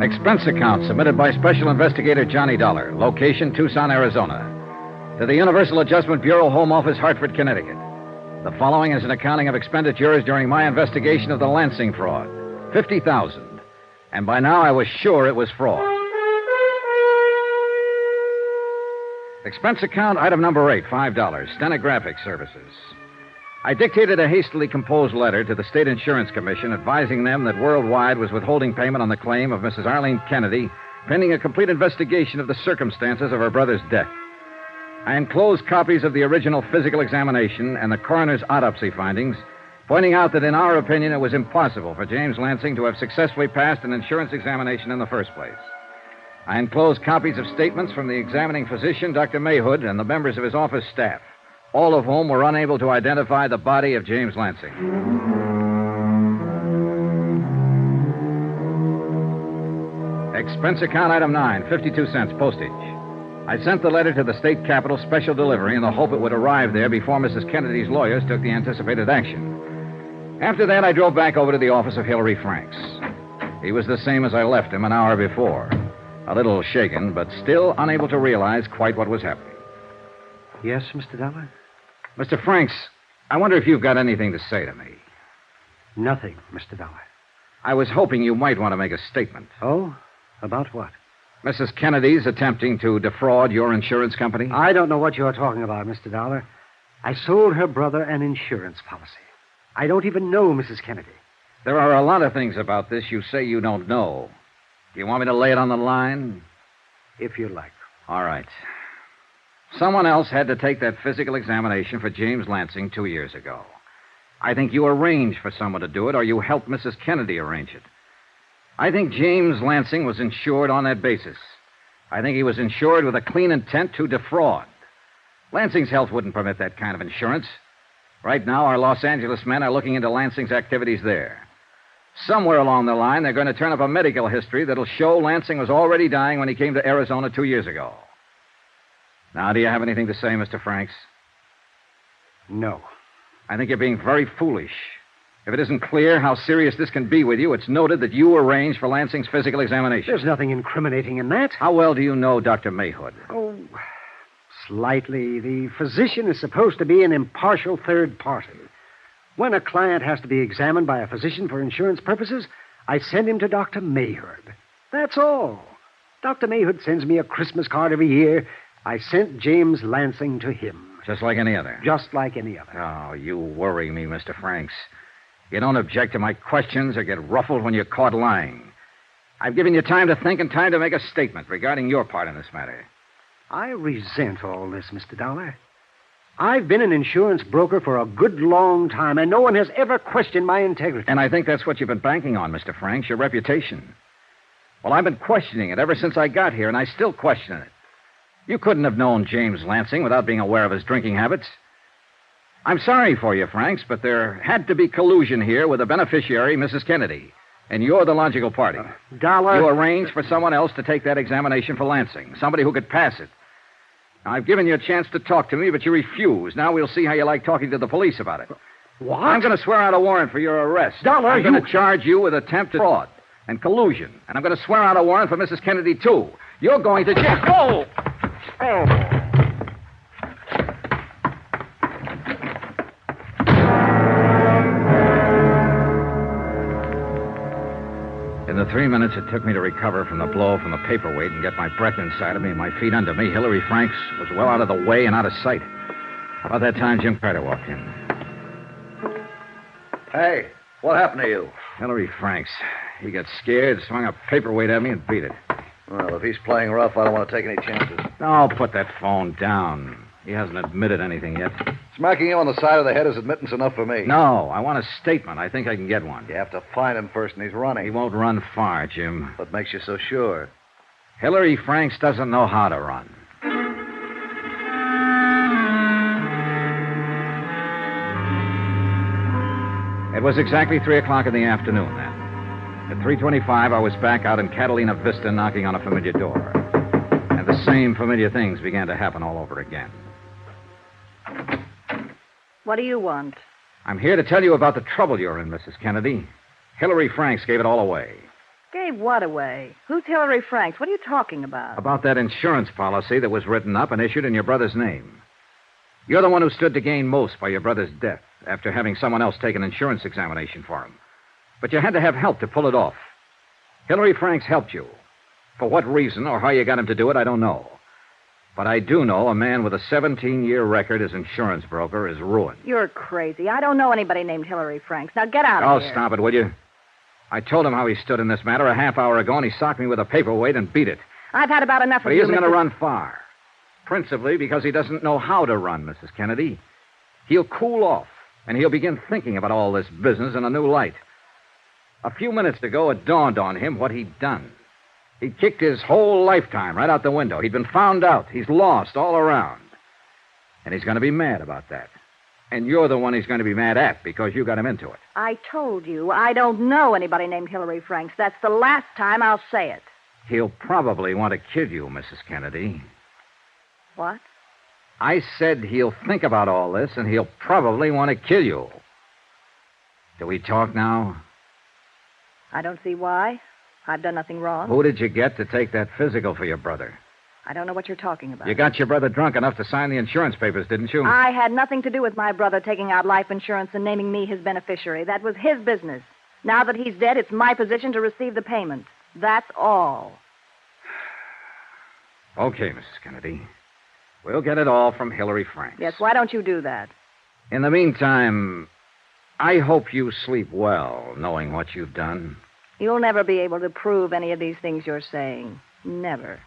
Expense account submitted by Special Investigator Johnny Dollar. Location, Tucson, Arizona. To the Universal Adjustment Bureau, Home Office, Hartford, Connecticut. The following is an accounting of expenditures during my investigation of the Lansing fraud. $50,000. And by now I was sure it was fraud. Expense account, item number 8, $5. Stenographic services. I dictated a hastily composed letter to the State Insurance Commission advising them that Worldwide was withholding payment on the claim of Mrs. Arlene Kennedy, pending a complete investigation of the circumstances of her brother's death. I enclosed copies of the original physical examination and the coroner's autopsy findings, pointing out that in our opinion it was impossible for James Lansing to have successfully passed an insurance examination in the first place. I enclosed copies of statements from the examining physician, Dr. Mayhood, and the members of his office staff, all of whom were unable to identify the body of James Lansing. Expense account item 9, 52 cents, postage. I sent the letter to the state capitol special delivery in the hope it would arrive there before Mrs. Kennedy's lawyers took the anticipated action. After that, I drove back over to the office of Hillary Franks. He was the same as I left him an hour before. A little shaken, but still unable to realize quite what was happening. Yes, Mr. Dollar? Mr. Franks, I wonder if you've got anything to say to me. Nothing, Mr. Dollar. I was hoping you might want to make a statement. Oh? About what? Mrs. Kennedy's attempting to defraud your insurance company? I don't know what you're talking about, Mr. Dollar. I sold her brother an insurance policy. I don't even know Mrs. Kennedy. There are a lot of things about this you say you don't know. Do you want me to lay it on the line? If you like. All right. Someone else had to take that physical examination for James Lansing 2 years ago. I think you arranged for someone to do it, or you helped Mrs. Kennedy arrange it. I think James Lansing was insured on that basis. I think he was insured with a clean intent to defraud. Lansing's health wouldn't permit that kind of insurance. Right now, our Los Angeles men are looking into Lansing's activities there. Somewhere along the line, they're going to turn up a medical history that'll show Lansing was already dying when he came to Arizona 2 years ago. Now, do you have anything to say, Mr. Franks? No. I think you're being very foolish. If it isn't clear how serious this can be with you, it's noted that you arranged for Lansing's physical examination. There's nothing incriminating in that. How well do you know Dr. Mayhood? Oh, slightly. The physician is supposed to be an impartial third party. When a client has to be examined by a physician for insurance purposes, I send him to Dr. Mayhood. That's all. Dr. Mayhood sends me a Christmas card every year. I sent James Lansing to him. Just like any other? Just like any other. Oh, you worry me, Mr. Franks. You don't object to my questions or get ruffled when you're caught lying. I've given you time to think and time to make a statement regarding your part in this matter. I resent all this, Mr. Dollar. I've been an insurance broker for a good long time, and no one has ever questioned my integrity. And I think that's what you've been banking on, Mr. Franks, your reputation. Well, I've been questioning it ever since I got here, and I still question it. You couldn't have known James Lansing without being aware of his drinking habits. I'm sorry for you, Franks, but there had to be collusion here with the beneficiary, Mrs. Kennedy. And you're the logical party. Dollar. You arranged for someone else to take that examination for Lansing, somebody who could pass it. Now, I've given you a chance to talk to me, but you refuse. Now we'll see how you like talking to the police about it. What? I'm going to swear out a warrant for your arrest. Dollar, I'm going to charge you with attempted fraud and collusion. And I'm going to swear out a warrant for Mrs. Kennedy, too. You're going to jail. Oh! Oh! In the 3 minutes it took me to recover from the blow from the paperweight and get my breath inside of me and my feet under me, Hillary Franks was well out of the way and out of sight. About that time, Jim Carter walked in. Hey, what happened to you? Hillary Franks. He got scared, swung a paperweight at me, and beat it. Well, if he's playing rough, I don't want to take any chances. Oh, put that phone down. He hasn't admitted anything yet. Smacking you on the side of the head is admittance enough for me. No, I want a statement. I think I can get one. You have to find him first, and he's running. He won't run far, Jim. What makes you so sure? Hillary Franks doesn't know how to run. It was exactly 3 o'clock in the afternoon then. At 3:25, I was back out in Catalina Vista knocking on a familiar door. And the same familiar things began to happen all over again. What do you want? I'm here to tell you about the trouble you're in, Mrs. Kennedy. Hillary Franks gave it all away. Gave what away? Who's Hillary Franks? What are you talking about? About that insurance policy that was written up and issued in your brother's name. You're the one who stood to gain most by your brother's death after having someone else take an insurance examination for him. But you had to have help to pull it off. Hillary Franks helped you. For what reason or how you got him to do it, I don't know. But I do know a man with a 17-year record as insurance broker is ruined. You're crazy. I don't know anybody named Hillary Franks. Now get out of here. Oh, stop it, will you? I told him how he stood in this matter a half hour ago, and he socked me with a paperweight and beat it. I've had about enough But of he you, isn't going to Mr. run far. Principally because he doesn't know how to run, Mrs. Kennedy. He'll cool off, and he'll begin thinking about all this business in a new light. A few minutes ago, it dawned on him what he'd done. He'd kicked his whole lifetime right out the window. He'd been found out. He's lost all around. And he's going to be mad about that. And you're the one he's going to be mad at because you got him into it. I told you, I don't know anybody named Hillary Franks. That's the last time I'll say it. He'll probably want to kill you, Mrs. Kennedy. What? I said he'll think about all this, and he'll probably want to kill you. Do we talk now? I don't see why. I've done nothing wrong. Who did you get to take that physical for your brother? I don't know what you're talking about. You got your brother drunk enough to sign the insurance papers, didn't you? I had nothing to do with my brother taking out life insurance and naming me his beneficiary. That was his business. Now that he's dead, it's my position to receive the payment. That's all. Okay, Mrs. Kennedy. We'll get it all from Hillary Franks. Yes, why don't you do that? In the meantime, I hope you sleep well, knowing what you've done. You'll never be able to prove any of these things you're saying. Never.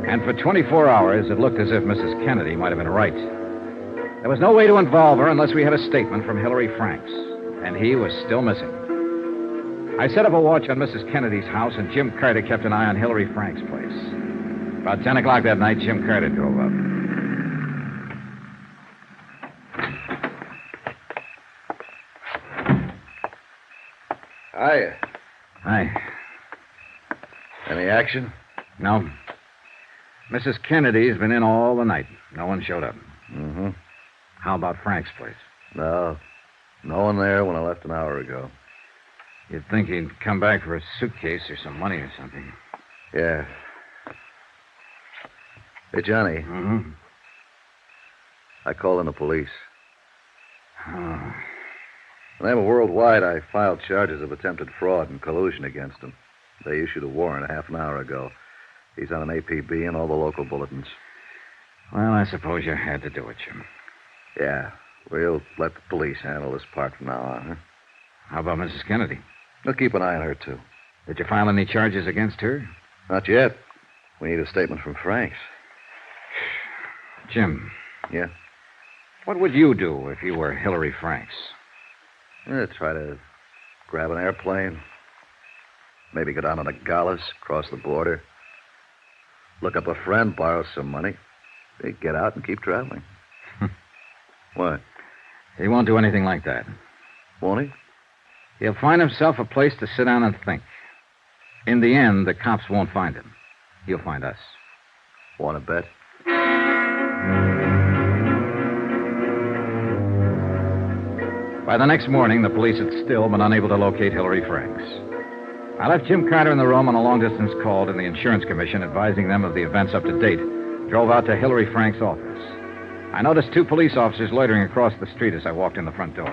And for 24 hours, it looked as if Mrs. Kennedy might have been right. There was no way to involve her unless we had a statement from Hillary Franks, and he was still missing. I set up a watch on Mrs. Kennedy's house, and Jim Carter kept an eye on Hillary Franks' place. About 10 o'clock that night, Jim Carter drove up. Hiya. Hi. Any action? No. Mrs. Kennedy's been in all the night. No one showed up. Mm-hmm. How about Frank's place? No. No one there when I left an hour ago. You'd think he'd come back for a suitcase or some money or something. Yeah. Hey, Johnny. Mm-hmm. I called in the police. Oh. In the name of Worldwide, I filed charges of attempted fraud and collusion against him. They issued a warrant half an hour ago. He's on an APB and all the local bulletins. Well, I suppose you had to do it, Jim. Yeah. We'll let the police handle this part from now on, huh? How about Mrs. Kennedy? We'll keep an eye on her, too. Did you file any charges against her? Not yet. We need a statement from Franks. Jim. Yeah? What would you do if you were Hillary Franks? Try to grab an airplane. Maybe go down to Nogales, cross the border. Look up a friend, borrow some money. Get out and keep traveling. What? He won't do anything like that. Won't he? He'll find himself a place to sit down and think. In the end, the cops won't find him. He'll find us. Want to bet? By the next morning, the police had still been unable to locate Hillary Franks. I left Jim Carter in the room on a long-distance call to the Insurance Commission advising them of the events up to date. Drove out to Hillary Franks' office. I noticed 2 police officers loitering across the street as I walked in the front door.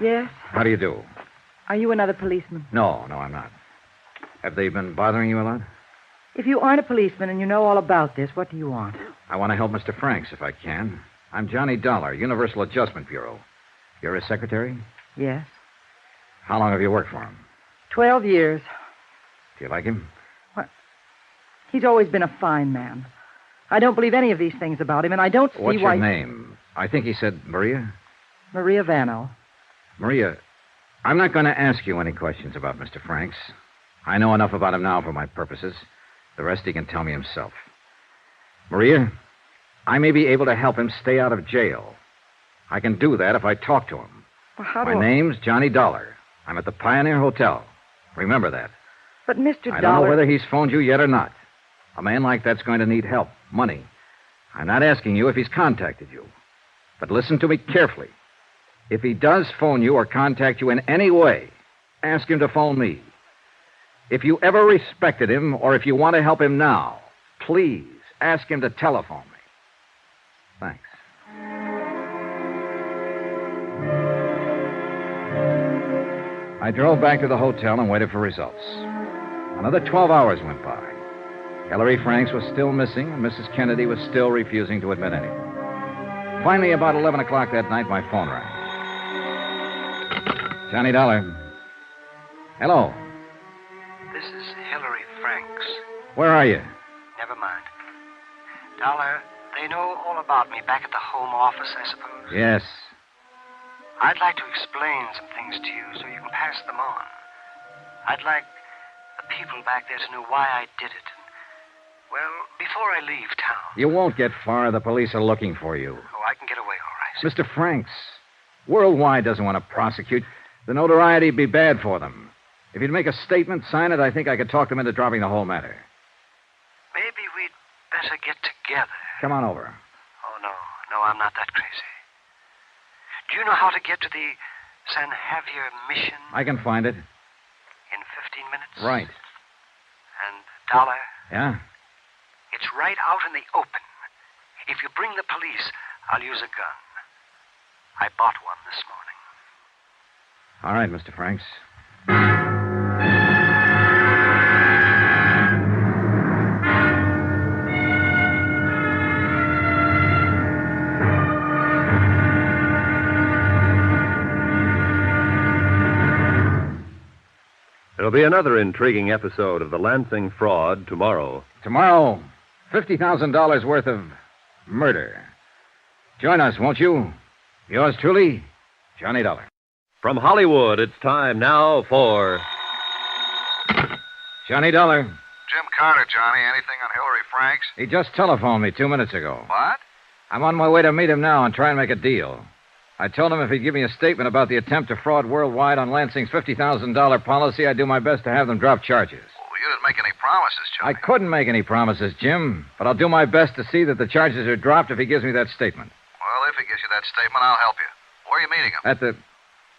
Yes? How do you do? Are you another policeman? No, I'm not. Have they been bothering you a lot? If you aren't a policeman and you know all about this, what do you want? I want to help Mr. Franks if I can. I'm Johnny Dollar, Universal Adjustment Bureau. You're his secretary? Yes. How long have you worked for him? 12 years. Do you like him? He's always been a fine man. I don't believe any of these things about him, and I don't see What's why... your name? I think he said Maria. Maria Vano. Maria, I'm not going to ask you any questions about Mr. Franks. I know enough about him now for my purposes. The rest he can tell me himself. Maria, I may be able to help him stay out of jail. I can do that if I talk to him. Well, how My do I... name's Johnny Dollar. I'm at the Pioneer Hotel. Remember that. But Mr. Dollar... I don't know whether he's phoned you yet or not. A man like that's going to need help, money. I'm not asking you if he's contacted you. But listen to me carefully. If he does phone you or contact you in any way, ask him to phone me. If you ever respected him or if you want to help him now, please ask him to telephone me. Thanks. I drove back to the hotel and waited for results. Another 12 hours went by. Hillary Franks was still missing, and Mrs. Kennedy was still refusing to admit anything. Finally, about 11 o'clock that night, my phone rang. Johnny Dollar. Hello. This is Hillary Franks. Where are you? Never mind. Dollar, they know all about me back at the Home Office, I suppose? Yes. I'd like to explain some things to you so you can pass them on. I'd like the people back there to know why I did it. Well, before I leave town... You won't get far. The police are looking for you. Oh, I can get away all right. Mr. Franks, Worldwide doesn't want to prosecute. The notoriety would be bad for them. If you'd make a statement, sign it, I think I could talk them into dropping the whole matter. Maybe we'd better get together. Come on over. Oh, no. No, I'm not that crazy. Do you know how to get to the San Javier mission? I can find it. In 15 minutes? Right. And Dollar? Yeah? It's right out in the open. If you bring the police, I'll use a gun. I bought one this morning. All right, Mr. Franks. There'll be another intriguing episode of the Lansing fraud tomorrow. Tomorrow, $50,000 worth of murder. Join us, won't you? Yours truly, Johnny Dollar. From Hollywood, it's time now for... Johnny Dollar. Jim Carter, Johnny. Anything on Hillary Franks? He just telephoned me 2 minutes ago. What? I'm on my way to meet him now and try and make a deal. I told him if he'd give me a statement about the attempt to fraud Worldwide on Lansing's $50,000 policy, I'd do my best to have them drop charges. Well, you didn't make any promises, I Johnny. couldn't make any promises, Jim, but I'll do my best to see that the charges are dropped if he gives me that statement. Well, if he gives you that statement, I'll help you. Where are you meeting him?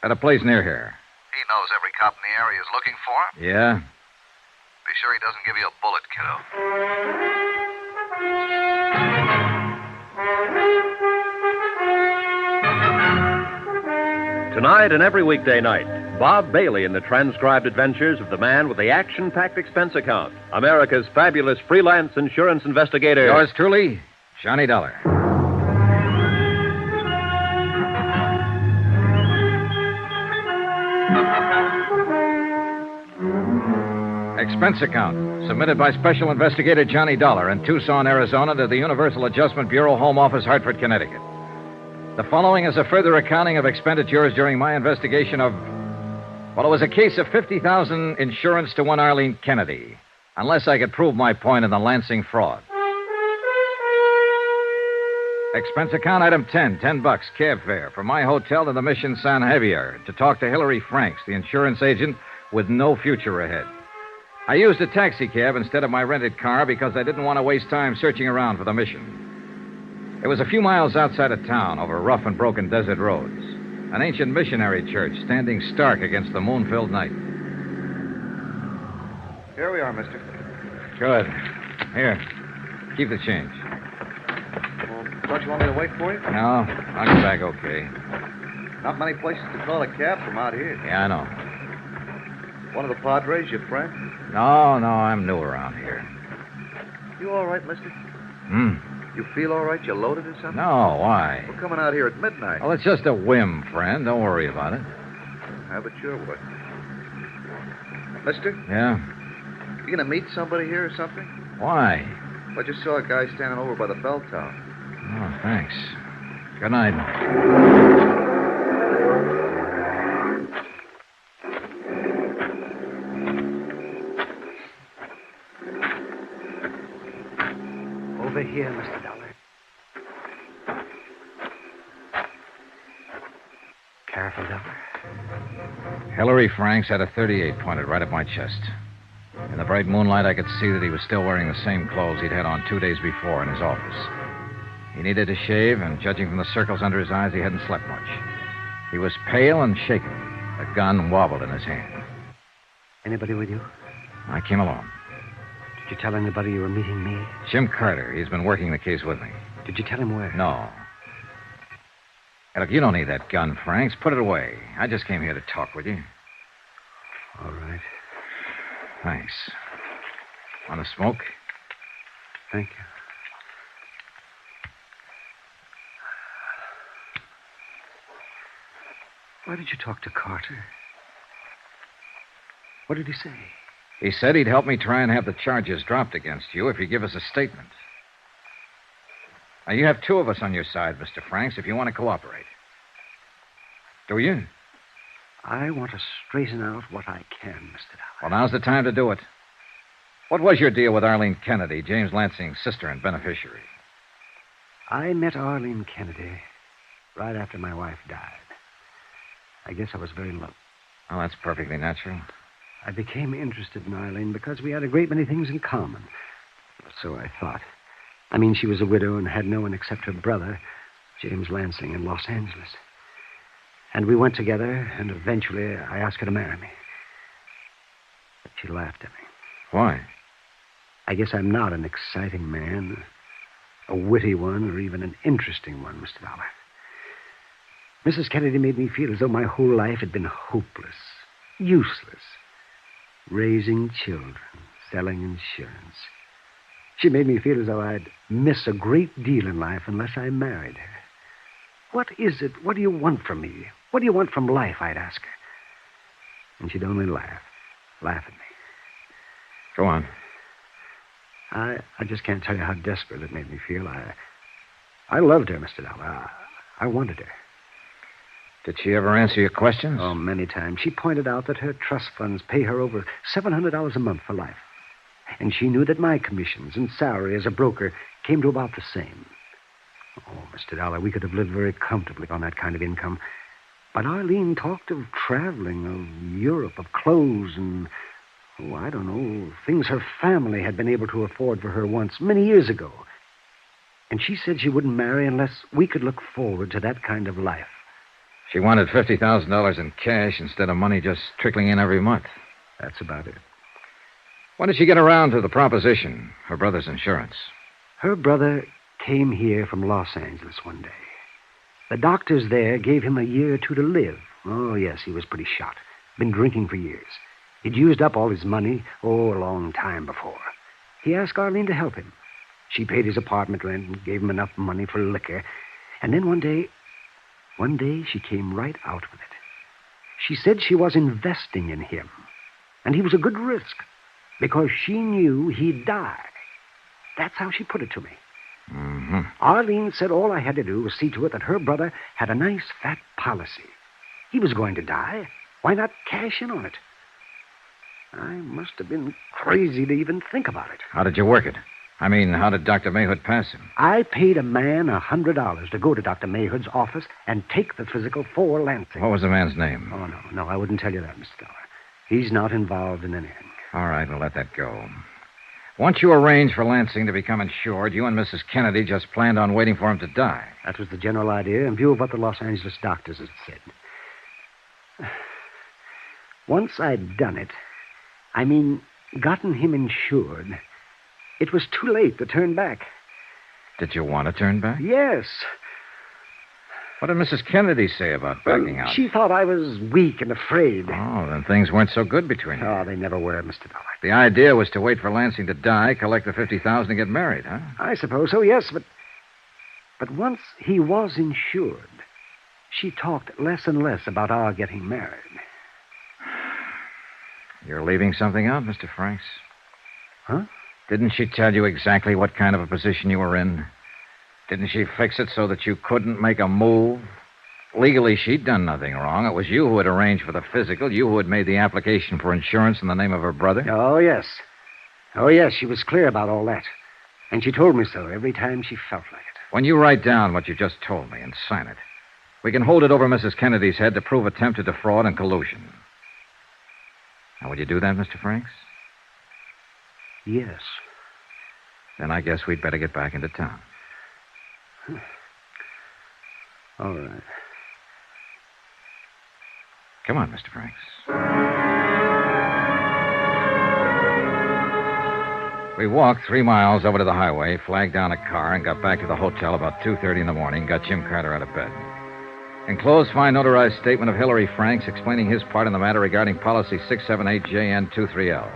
At a place near here. He knows every cop in the area is looking for him. Yeah? Be sure he doesn't give you a bullet, kiddo. Tonight and every weekday night, Bob Bailey in the transcribed adventures of the man with the action-packed expense account, America's fabulous freelance insurance investigator. Yours truly, Johnny Dollar. Expense account, submitted by Special Investigator Johnny Dollar in Tucson, Arizona, to the Universal Adjustment Bureau, Home Office, Hartford, Connecticut. The following is a further accounting of expenditures during my investigation of... Well, it was a case of $50,000 insurance to one Arlene Kennedy, unless I could prove my point in the Lansing fraud. Expense account item 10, $10, cab fare from my hotel to the Mission San Javier to talk to Hillary Franks, the insurance agent with no future ahead. I used a taxi cab instead of my rented car because I didn't want to waste time searching around for the mission. It was a few miles outside of town over rough and broken desert roads. An ancient missionary church standing stark against the moon-filled night. Here we are, mister. Good. Here, keep the change. Well, don't you want me to wait for you? No, I'll get back okay. Not many places to call a cab from out here. Yeah, I know. One of the Padres, your friend? No, I'm new around here. You all right, mister? You feel all right? You loaded or something? No, why? We're coming out here at midnight. Well, it's just a whim, friend. Don't worry about it. I bet sure would. Mister, Yeah? you gonna meet somebody here or something? Why? I just saw a guy standing over by the bell tower. Oh, thanks. Good night. Over here, Mr. Dollar. Careful, Dollar. Hillary Franks had a .38 pointed right at my chest. In the bright moonlight, I could see that he was still wearing the same clothes he'd had on 2 days before in his office. He needed to shave, and judging from the circles under his eyes, he hadn't slept much. He was pale and shaken. The gun wobbled in his hand. Anybody with you? I came along. Did you tell anybody you were meeting me? Jim Carter. He's been working the case with me. Did you tell him where? No. Hey, look, you don't need that gun, Franks. Put it away. I just came here to talk with you. All right. Thanks. Want to smoke? Thank you. Why did you talk to Carter? What did he say? He said he'd help me try and have the charges dropped against you if you give us a statement. Now, you have 2 of us on your side, Mr. Franks, if you want to cooperate. Do you? I want to straighten out what I can, Mr. Dollar. Well, now's the time to do it. What was your deal with Arlene Kennedy, James Lansing's sister and beneficiary? I met Arlene Kennedy right after my wife died. I guess I was very low. Oh, that's perfectly natural. I became interested in Arlene because we had a great many things in common. So I thought. I mean, she was a widow and had no one except her brother, James Lansing, in Los Angeles. And we went together, and eventually I asked her to marry me. But she laughed at me. Why? I guess I'm not an exciting man, a witty one, or even an interesting one, Mr. Dollar. Mrs. Kennedy made me feel as though my whole life had been hopeless, useless. Raising children, selling insurance. She made me feel as though I'd miss a great deal in life unless I married her. What is it? What do you want from me? What do you want from life, I'd ask her. And she'd only laugh at me. Go on. I just can't tell you how desperate it made me feel. I loved her, Mr. Dollar. I wanted her. Did she ever answer your questions? Oh, many times. She pointed out that her trust funds pay her over $700 a month for life. And she knew that my commissions and salary as a broker came to about the same. Oh, Mr. Dollar, we could have lived very comfortably on that kind of income. But Arlene talked of traveling, of Europe, of clothes, and, oh, I don't know, things her family had been able to afford for her once, many years ago. And she said she wouldn't marry unless we could look forward to that kind of life. She wanted $50,000 in cash instead of money just trickling in every month. That's about it. When did she get around to the proposition, her brother's insurance? Her brother came here from Los Angeles one day. The doctors there gave him a year or 2 to live. Oh, yes, he was pretty shot. Been drinking for years. He'd used up all his money, a long time before. He asked Arlene to help him. She paid his apartment rent and gave him enough money for liquor. And then one day, she came right out with it. She said she was investing in him. And he was a good risk, because she knew he'd die. That's how she put it to me. Mm-hmm. Arlene said all I had to do was see to it that her brother had a nice fat policy. He was going to die. Why not cash in on it? I must have been crazy to even think about it. How did you work it? I mean, how did Dr. Mayhood pass him? I paid a man $100 to go to Dr. Mayhood's office and take the physical for Lansing. What was the man's name? Oh, no, I wouldn't tell you that, Mr. Dollar. He's not involved in anything. All right, we'll let that go. Once you arranged for Lansing to become insured, you and Mrs. Kennedy just planned on waiting for him to die. That was the general idea in view of what the Los Angeles doctors had said. Once I'd done it, gotten him insured, it was too late to turn back. Did you want to turn back? Yes. What did Mrs. Kennedy say about backing out? She thought I was weak and afraid. Oh, then things weren't so good between you. Oh, they never were, Mr. Dollar. The idea was to wait for Lansing to die, collect the $50,000 and get married, huh? I suppose so, yes, but once he was insured, she talked less and less about our getting married. You're leaving something out, Mr. Franks. Huh? Didn't she tell you exactly what kind of a position you were in? Didn't she fix it so that you couldn't make a move? Legally, she'd done nothing wrong. It was you who had arranged for the physical, you who had made the application for insurance in the name of her brother. Oh, yes. Oh, yes, she was clear about all that. And she told me so every time she felt like it. When you write down what you just told me and sign it, we can hold it over Mrs. Kennedy's head to prove attempted defraud and collusion. Now, will you do that, Mr. Franks? Yes. Then I guess we'd better get back into town. All right. Come on, Mr. Franks. We walked 3 miles over to the highway, flagged down a car, and got back to the hotel about 2:30 in the morning, got Jim Carter out of bed. Enclosed, fine notarized statement of Hillary Franks explaining his part in the matter regarding policy 678JN23L.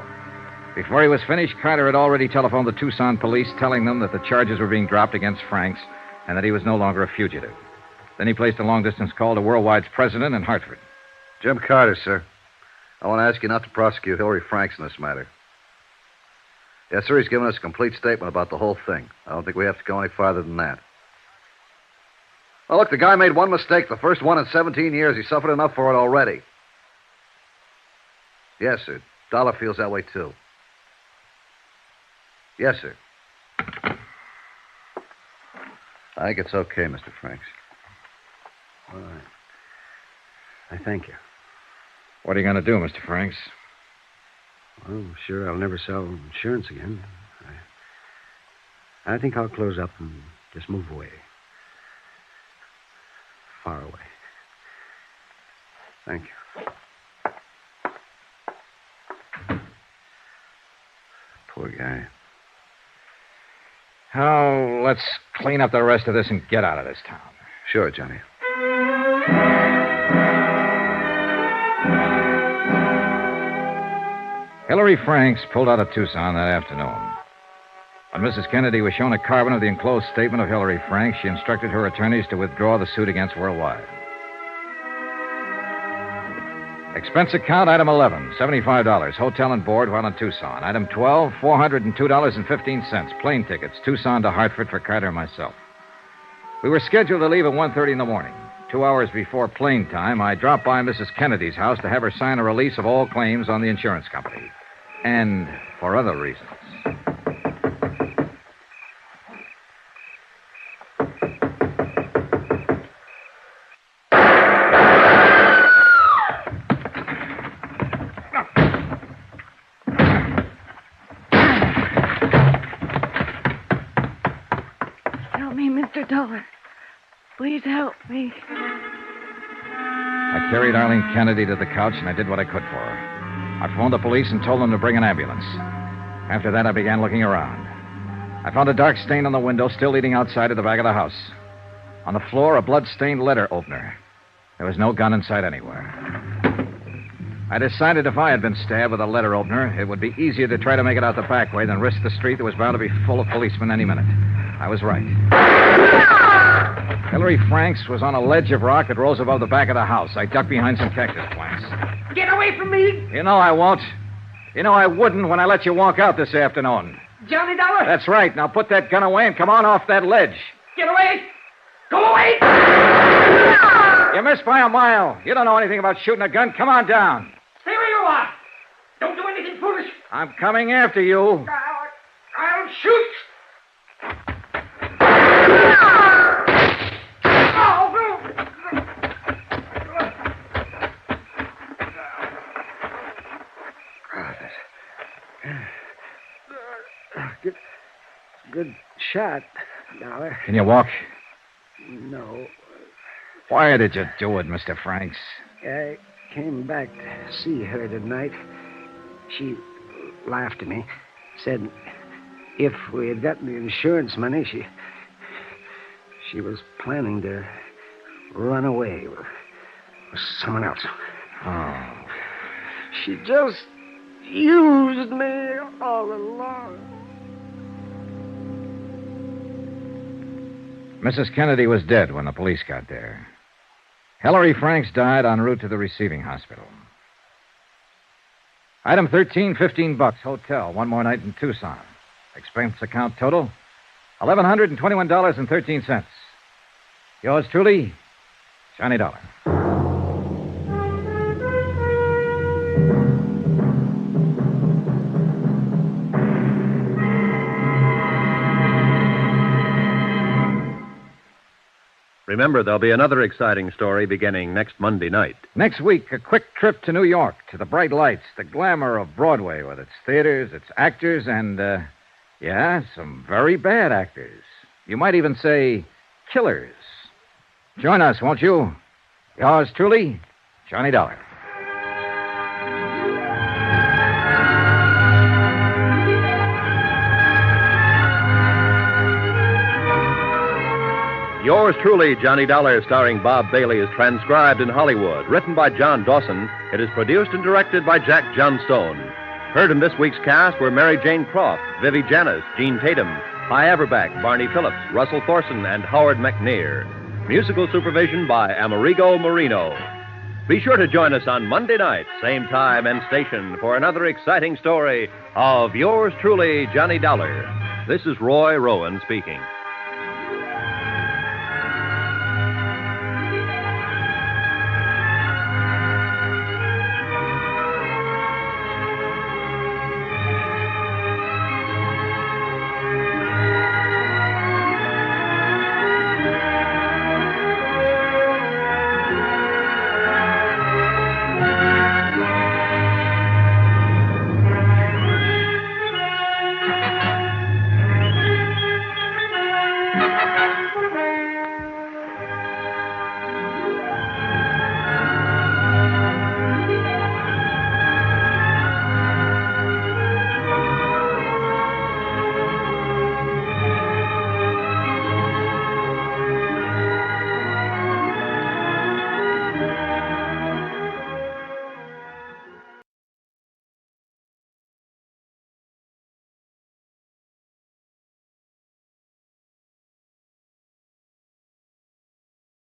Before he was finished, Carter had already telephoned the Tucson police, telling them that the charges were being dropped against Franks and that he was no longer a fugitive. Then he placed a long-distance call to Worldwide's president in Hartford. Jim Carter, sir. I want to ask you not to prosecute Hillary Franks in this matter. Yes, sir, he's given us a complete statement about the whole thing. I don't think we have to go any farther than that. Oh, look, the guy made one mistake, the first one in 17 years. He suffered enough for it already. Yes, sir. Dollar feels that way, too. Yes, sir. I think it's okay, Mr. Franks. All right. I thank you. What are you going to do, Mr. Franks? Well, sure, I'll never sell insurance again. I think I'll close up and just move away. Far away. Thank you. Poor guy. Oh, let's clean up the rest of this and get out of this town. Sure, Johnny. Hillary Franks pulled out of Tucson that afternoon. When Mrs. Kennedy was shown a carbon of the enclosed statement of Hillary Franks, she instructed her attorneys to withdraw the suit against Worldwide. Expense account, item 11, $75, hotel and board while in Tucson. Item 12, $402.15, plane tickets, Tucson to Hartford for Carter and myself. We were scheduled to leave at 1:30 in the morning. 2 hours before plane time, I dropped by Mrs. Kennedy's house to have her sign a release of all claims on the insurance company. And for other reasons. Help me, Mr. Dollar. Please help me. I carried Arlene Kennedy to the couch, and I did what I could for her. I phoned the police and told them to bring an ambulance. After that, I began looking around. I found a dark stain on the window still leading outside of the back of the house. On the floor, a blood-stained letter opener. There was no gun in sight anywhere. I decided if I had been stabbed with a letter opener, it would be easier to try to make it out the back way than risk the street that was bound to be full of policemen any minute. I was right. Hillary Franks was on a ledge of rock that rose above the back of the house. I ducked behind some cactus plants. Get away from me! You know I won't. You know I wouldn't when I let you walk out this afternoon. Johnny Dollar! That's right. Now put that gun away and come on off that ledge. Get away! Go away! You missed by a mile. You don't know anything about shooting a gun. Come on down. Stay where you are! Don't do anything foolish! I'm coming after you. I'll shoot! Good shot, Dollar. Can you walk? No. Why did you do it, Mr. Franks? I came back to see her tonight. She laughed at me, said if we had gotten the insurance money, she was planning to run away with someone else. Oh. She just used me all along. Mrs. Kennedy was dead when the police got there. Hillary Franks died en route to the receiving hospital. Item 13, $15, hotel. One more night in Tucson. Expense account total, $1,121.13. Yours truly, Johnny Dollar. Remember, there'll be another exciting story beginning next Monday night. Next week, a quick trip to New York, to the bright lights, the glamour of Broadway with its theaters, its actors, and, some very bad actors. You might even say killers. Join us, won't you? Yours truly, Johnny Dollar. Yours truly, Johnny Dollar, starring Bob Bailey, is transcribed in Hollywood. Written by John Dawson, it is produced and directed by Jack Johnstone. Heard in this week's cast were Mary Jane Croft, Vivi Janis, Gene Tatum, Hy Averback, Barney Phillips, Russell Thorson, and Howard McNear. Musical supervision by Amerigo Marino. Be sure to join us on Monday night, same time and station, for another exciting story of Yours truly, Johnny Dollar. This is Roy Rowan speaking.